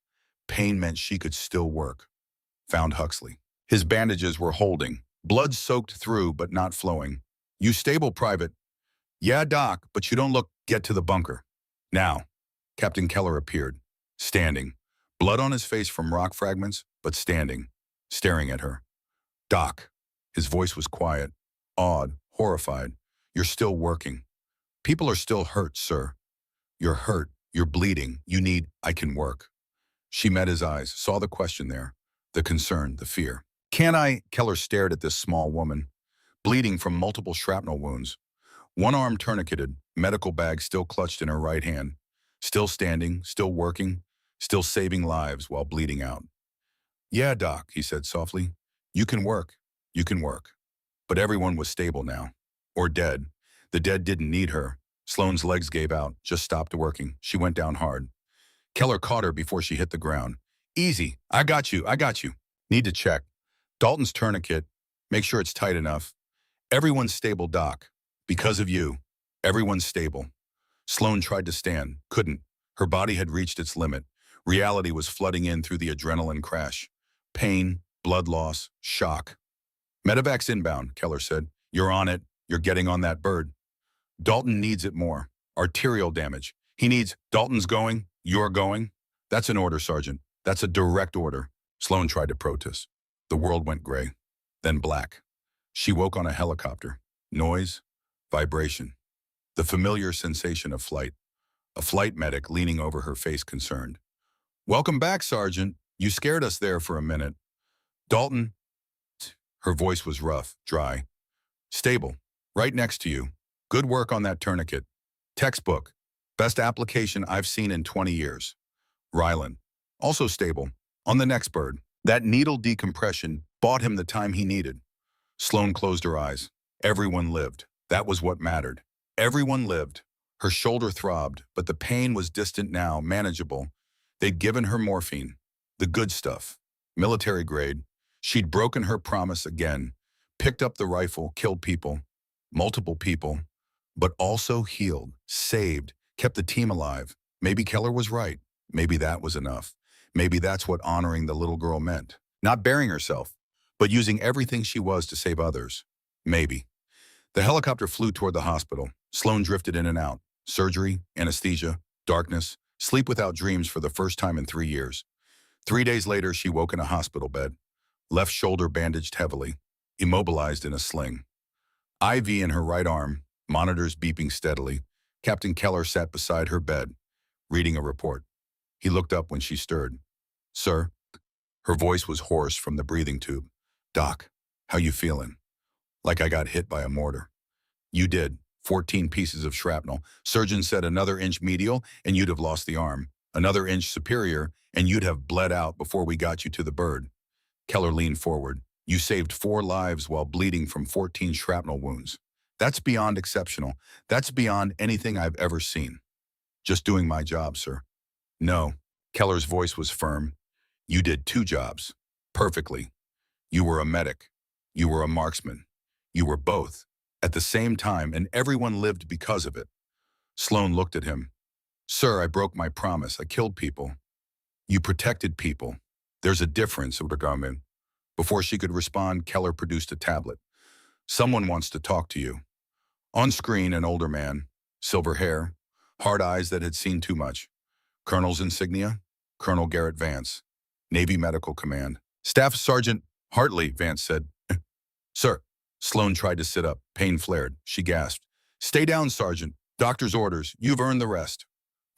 Pain meant she could still work. Found Huxley. His bandages were holding. Blood soaked through, but not flowing. You stable, Private? Yeah, Doc, but you don't look. Get to the bunker. Now. Captain Keller appeared. Standing. Blood on his face from rock fragments, but standing. Staring at her. Doc. His voice was quiet. Awed. Horrified. You're still working. People are still hurt, sir. You're hurt. You're bleeding. You need... I can work. She met his eyes, saw the question there. The concern, the fear. Can I... Keller stared at this small woman, bleeding from multiple shrapnel wounds. One arm tourniqueted, medical bag still clutched in her right hand. Still standing, still working, still saving lives while bleeding out. Yeah, Doc, he said softly. You can work. You can work. But everyone was stable now. Or dead. The dead didn't need her. Sloane's legs gave out, just stopped working. She went down hard. Keller caught her before she hit the ground. Easy. I got you. I got you. Need to check. Dalton's tourniquet. Make sure it's tight enough. Everyone's stable, Doc. Because of you. Everyone's stable. Sloane tried to stand. Couldn't. Her body had reached its limit. Reality was flooding in through the adrenaline crash. Pain, blood loss, shock. Medevac's inbound, Keller said. You're on it. You're getting on that bird. Dalton needs it more. Arterial damage. He needs... Dalton's going. You're going. That's an order, Sergeant. That's a direct order. Sloane tried to protest. The world went gray. Then black. She woke on a helicopter. Noise. Vibration. The familiar sensation of flight. A flight medic leaning over her face concerned. Welcome back, Sergeant. You scared us there for a minute. Dalton. Her voice was rough, dry. Stable. Right next to you. Good work on that tourniquet. Textbook. Best application I've seen in 20 years. Ryland. Also stable. On the next bird. That needle decompression bought him the time he needed. Sloane closed her eyes. Everyone lived. That was what mattered. Everyone lived. Her shoulder throbbed, but the pain was distant now, manageable. They'd given her morphine, the good stuff, military grade. She'd broken her promise again, picked up the rifle, killed people, multiple people, but also healed, saved, kept the team alive. Maybe Keller was right. Maybe that was enough. Maybe that's what honoring the little girl meant. Not burying herself, but using everything she was to save others. Maybe. The helicopter flew toward the hospital. Sloan drifted in and out. Surgery, anesthesia, darkness, sleep without dreams for the first time in 3 years. 3 days later, she woke in a hospital bed, left shoulder bandaged heavily, immobilized in a sling. IV in her right arm, monitors beeping steadily. Captain Keller sat beside her bed, reading a report. He looked up when she stirred. "Sir?" Her voice was hoarse from the breathing tube. "Doc, how you feeling?" "Like I got hit by a mortar." "You did. 14 pieces of shrapnel. Surgeon said another inch medial and you'd have lost the arm. Another inch superior and you'd have bled out before we got you to the bird." Keller leaned forward. "You saved 4 lives while bleeding from 14 shrapnel wounds. That's beyond exceptional. That's beyond anything I've ever seen." "Just doing my job, sir." "No." Keller's voice was firm. "You did 2 jobs. Perfectly. You were a medic. You were a marksman. You were both. At the same time, and everyone lived because of it." Sloan looked at him. "Sir, I broke my promise. I killed people. You protected people. There's a difference, Udagarmin." Before she could respond, Keller produced a tablet. "Someone wants to talk to you." On screen, an older man, silver hair, hard eyes that had seen too much. Colonel's insignia, Colonel Garrett Vance, Navy Medical Command. "Staff Sergeant Hartley," Vance said. "Sir." Sloan tried to sit up. Pain flared. She gasped. "Stay down, Sergeant. Doctor's orders. You've earned the rest."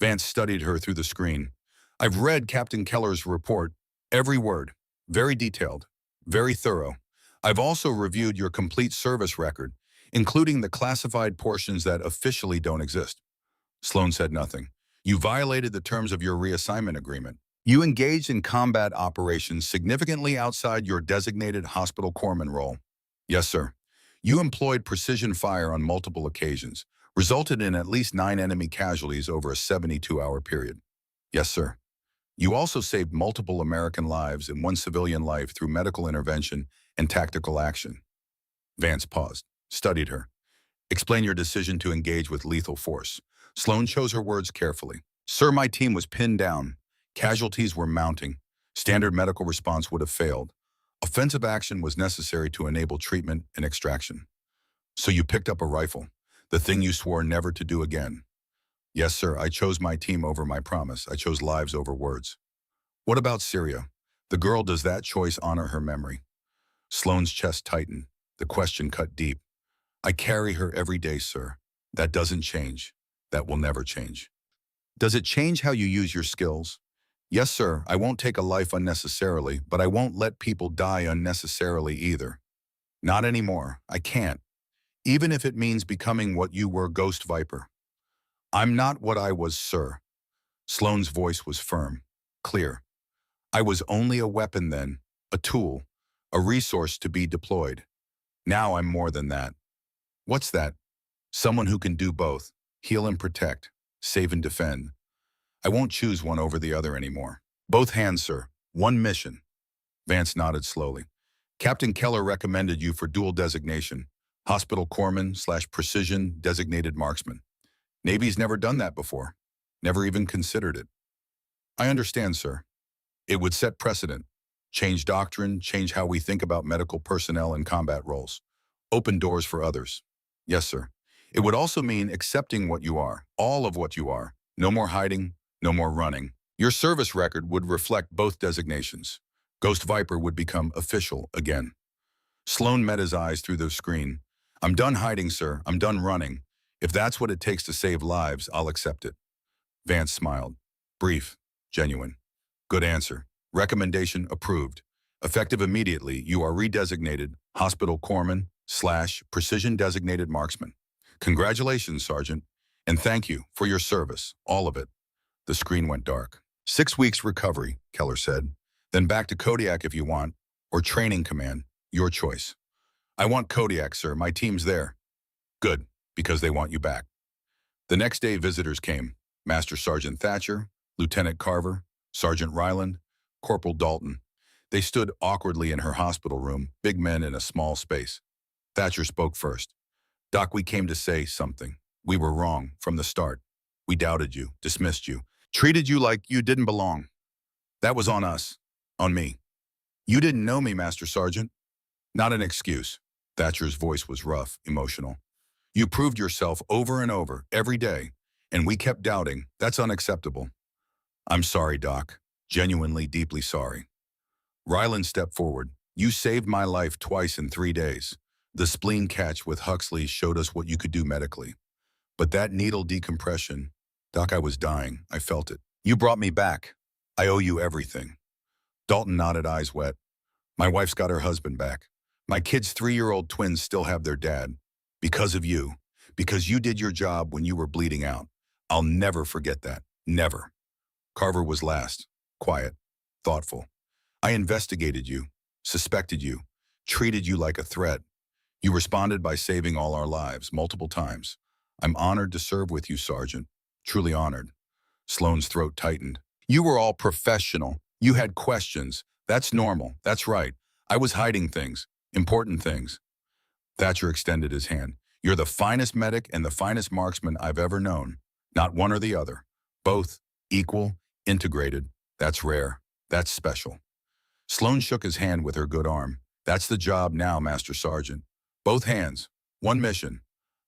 Vance studied her through the screen. "I've read Captain Keller's report. Every word. Very detailed. Very thorough. I've also reviewed your complete service record, including the classified portions that officially don't exist." Sloan said nothing. "You violated the terms of your reassignment agreement. You engaged in combat operations significantly outside your designated hospital corpsman role." "Yes, sir." "You employed precision fire on multiple occasions, resulted in at least 9 enemy casualties over a 72-hour period." "Yes, sir." "You also saved multiple American lives and 1 civilian life through medical intervention and tactical action." Vance paused, studied her. "Explain your decision to engage with lethal force." Sloan chose her words carefully. "Sir, my team was pinned down. Casualties were mounting. Standard medical response would have failed. Offensive action was necessary to enable treatment and extraction." "So you picked up a rifle, the thing you swore never to do again." "Yes, sir. I chose my team over my promise. I chose lives over words." "What about Syria? The girl, does that choice honor her memory?" Sloan's chest tightened. The question cut deep. "I carry her every day, sir. That doesn't change. That will never change." "Does it change how you use your skills?" "Yes, sir. I won't take a life unnecessarily, but I won't let people die unnecessarily either. Not anymore. I can't. Even if it means becoming what you were, Ghost Viper." "I'm not what I was, sir." Sloan's voice was firm, clear. "I was only a weapon then, a tool, a resource to be deployed. Now I'm more than that." "What's that?" "Someone who can do both, heal and protect, save and defend. I won't choose one over the other anymore. Both hands, sir. One mission." Vance nodded slowly. "Captain Keller recommended you for dual designation, hospital corpsman/precision designated marksman. Navy's never done that before. Never even considered it." "I understand, sir. It would set precedent, change doctrine, change how we think about medical personnel and combat roles. Open doors for others." "Yes, sir." "It would also mean accepting what you are, all of what you are. No more hiding, no more running. Your service record would reflect both designations. Ghost Viper would become official again." Sloan met his eyes through the screen. "I'm done hiding, sir. I'm done running. If that's what it takes to save lives, I'll accept it." Vance smiled. Brief, genuine. "Good answer. Recommendation approved. Effective immediately, you are redesignated hospital corpsman/precision designated marksman. Congratulations, Sergeant, and thank you for your service, all of it." The screen went dark. 6 weeks recovery, Keller said. "Then back to Kodiak if you want, or training command, your choice." "I want Kodiak, sir. My team's there." "Good, because they want you back." The next day, visitors came. Master Sergeant Thatcher, Lieutenant Carver, Sergeant Ryland, Corporal Dalton. They stood awkwardly in her hospital room, big men in a small space. Thatcher spoke first. Doc, we came to say something. We were wrong from the start. We doubted you, dismissed you, treated you like you didn't belong. That was on us, on me. You didn't know me, Master Sergeant. Not an excuse. Thatcher's voice was rough, emotional. You proved yourself over and over, every day, and we kept doubting. That's unacceptable. I'm sorry, Doc. Genuinely, deeply sorry. Ryland stepped forward. You saved my life twice in 3 days. The spleen catch with Huxley showed us what you could do medically. But that needle decompression, Doc, I was dying. I felt it. You brought me back. I owe you everything. Dalton nodded, eyes wet. My wife's got her husband back. My kids' 3-year-old twins still have their dad. Because of you. Because you did your job when you were bleeding out. I'll never forget that. Never. Carver was last. Quiet. Thoughtful. I investigated you. Suspected you. Treated you like a threat. You responded by saving all our lives, multiple times. I'm honored to serve with you, Sergeant. Truly honored. Sloane's throat tightened. You were all professional. You had questions. That's normal. That's right. I was hiding things. Important things. Thatcher extended his hand. You're the finest medic and the finest marksman I've ever known. Not one or the other. Both, equal, integrated. That's rare. That's special. Sloane shook his hand with her good arm. That's the job now, Master Sergeant. Both hands. One mission.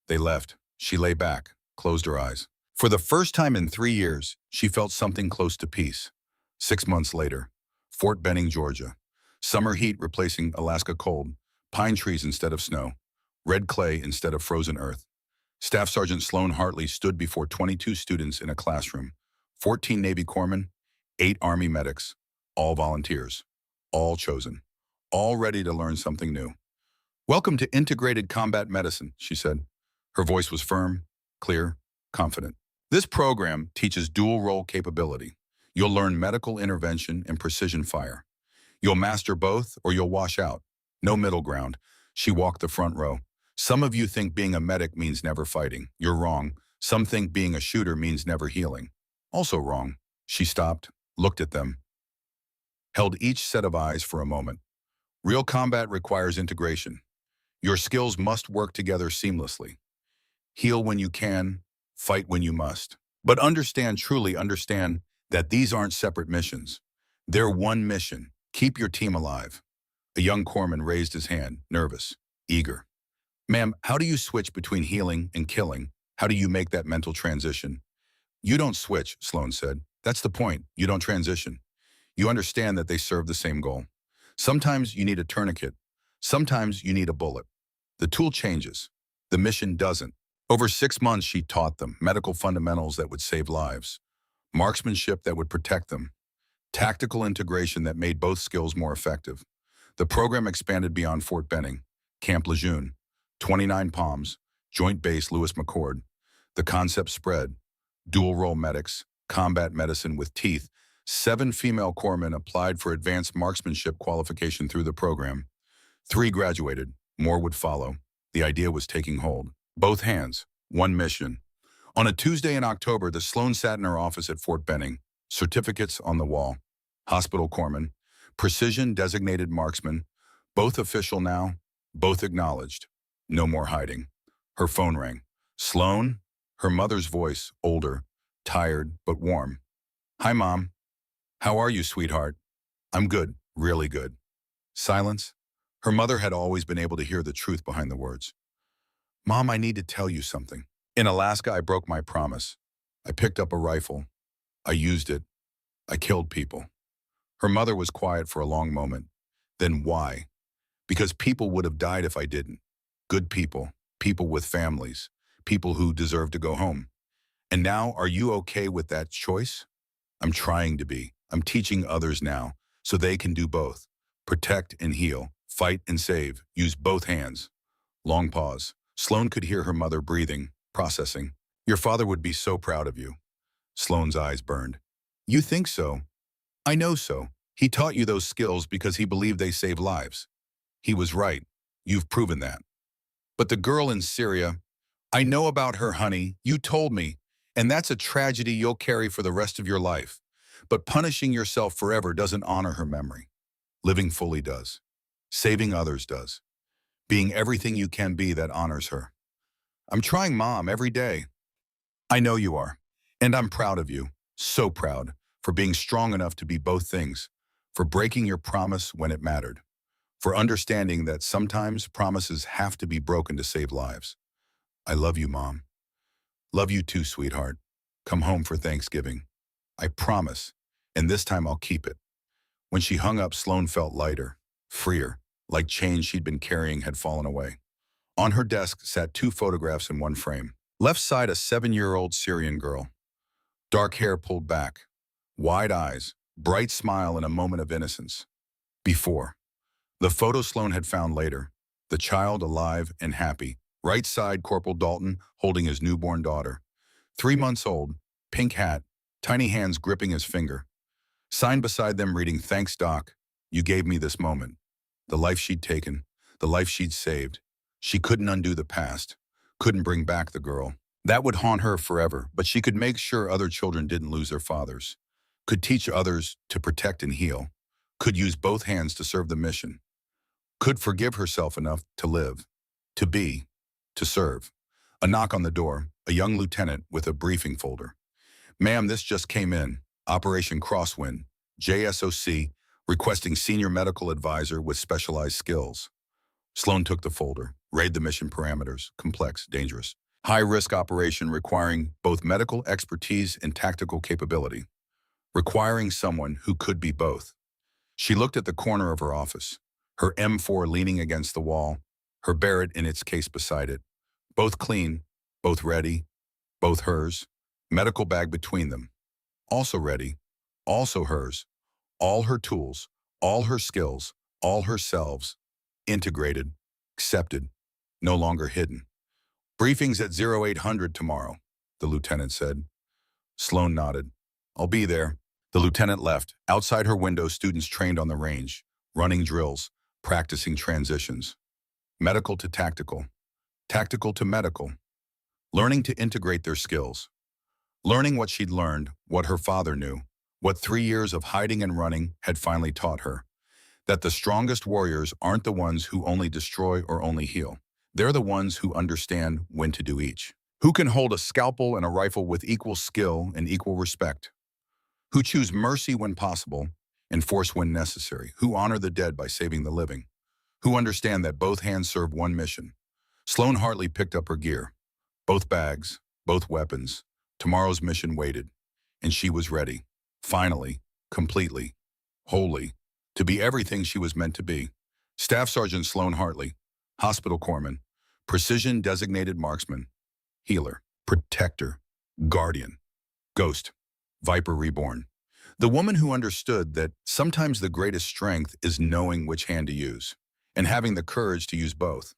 They left. She lay back, closed her eyes. For the first time in 3 years, she felt something close to peace. 6 months later, Fort Benning, Georgia. Summer heat replacing Alaska cold. Pine trees instead of snow. Red clay instead of frozen earth. Staff Sergeant Sloane Hartley stood before 22 students in a classroom. 14 Navy corpsmen, 8 Army medics. All volunteers. All chosen. All ready to learn something new. Welcome to Integrated Combat Medicine, she said. Her voice was firm, clear, confident. This program teaches dual role capability. You'll learn medical intervention and precision fire. You'll master both or you'll wash out. No middle ground. She walked the front row. Some of you think being a medic means never fighting. You're wrong. Some think being a shooter means never healing. Also wrong. She stopped, looked at them, held each set of eyes for a moment. Real combat requires integration. Your skills must work together seamlessly. Heal when you can, fight when you must. But understand, truly understand, that these aren't separate missions. They're one mission. Keep your team alive. A young corpsman raised his hand, nervous, eager. Ma'am, how do you switch between healing and killing? How do you make that mental transition? You don't switch, Sloane said. That's the point. You don't transition. You understand that they serve the same goal. Sometimes you need a tourniquet. Sometimes you need a bullet. The tool changes. The mission doesn't. Over 6 months, she taught them medical fundamentals that would save lives, marksmanship that would protect them, tactical integration that made both skills more effective. The program expanded beyond Fort Benning, Camp Lejeune, 29 Palms, Joint Base Lewis McChord. The concept spread. Dual-role medics, combat medicine with teeth. 7 female corpsmen applied for advanced marksmanship qualification through the program. 3 graduated. More would follow. The idea was taking hold. Both hands, one mission. On a Tuesday in October, the Sloane sat in her office at Fort Benning. Certificates on the wall. Hospital corpsman. Precision designated marksman. Both official now. Both acknowledged. No more hiding. Her phone rang. Sloane? Her mother's voice, older, tired, but warm. Hi, Mom. How are you, sweetheart? I'm good, really good. Silence. Her mother had always been able to hear the truth behind the words. Mom, I need to tell you something. In Alaska, I broke my promise. I picked up a rifle. I used it. I killed people. Her mother was quiet for a long moment. Then why? Because people would have died if I didn't. Good people, people with families, people who deserve to go home. And now, are you okay with that choice? I'm trying to be. I'm teaching others now, so they can do both. Protect and heal, fight and save, use both hands. Long pause. Sloane could hear her mother breathing, processing. Your father would be so proud of you. Sloane's eyes burned. You think so? I know so. He taught you those skills because he believed they save lives. He was right. You've proven that. But the girl in Syria, I know about her, honey. You told me. And that's a tragedy you'll carry for the rest of your life. But punishing yourself forever doesn't honor her memory. Living fully does. Saving others does. Being everything you can be that honors her. I'm trying, Mom, every day. I know you are. And I'm proud of you. So proud. For being strong enough to be both things. For breaking your promise when it mattered. For understanding that sometimes promises have to be broken to save lives. I love you, Mom. Love you too, sweetheart. Come home for Thanksgiving. I promise. And this time I'll keep it. When she hung up, Sloan felt lighter, freer, like chains she'd been carrying had fallen away. On her desk sat two photographs in one frame. Left side, a 7-year-old Syrian girl. Dark hair pulled back. Wide eyes, bright smile and a moment of innocence. Before. The photo Sloan had found later. The child alive and happy. Right side, Corporal Dalton holding his newborn daughter. 3 months old, pink hat, tiny hands gripping his finger. Sign beside them reading, "Thanks, Doc. You gave me this moment." The life she'd taken, the life she'd saved. She couldn't undo the past, couldn't bring back the girl. That would haunt her forever, but she could make sure other children didn't lose their fathers, could teach others to protect and heal, could use both hands to serve the mission, could forgive herself enough to live, to be, to serve. A knock on the door, a young lieutenant with a briefing folder. "Ma'am, this just came in. Operation Crosswind, JSOC, requesting senior medical advisor with specialized skills." Sloan took the folder, read the mission parameters, complex, dangerous. High-risk operation requiring both medical expertise and tactical capability. Requiring someone who could be both. She looked at the corner of her office, her M4 leaning against the wall, her Barrett in its case beside it. Both clean, both ready, both hers, medical bag between them. Also ready, also hers, all her tools, all her skills, all herselves, integrated, accepted, no longer hidden. "Briefing's at 0800 tomorrow," the lieutenant said. Sloan nodded. "I'll be there." The lieutenant left. Outside her window, students trained on the range, running drills, practicing transitions. Medical to tactical, tactical to medical, learning to integrate their skills. Learning what she'd learned, what her father knew, what 3 years of hiding and running had finally taught her. That the strongest warriors aren't the ones who only destroy or only heal. They're the ones who understand when to do each. Who can hold a scalpel and a rifle with equal skill and equal respect. Who choose mercy when possible and force when necessary. Who honor the dead by saving the living. Who understand that both hands serve one mission. Sloan Hartley picked up her gear. Both bags, both weapons. Tomorrow's mission waited, and she was ready. Finally, completely, wholly, to be everything she was meant to be. Staff Sergeant Sloan Hartley, hospital corpsman, precision designated marksman, healer, protector, guardian, ghost, Viper reborn. The woman who understood that sometimes the greatest strength is knowing which hand to use and having the courage to use both.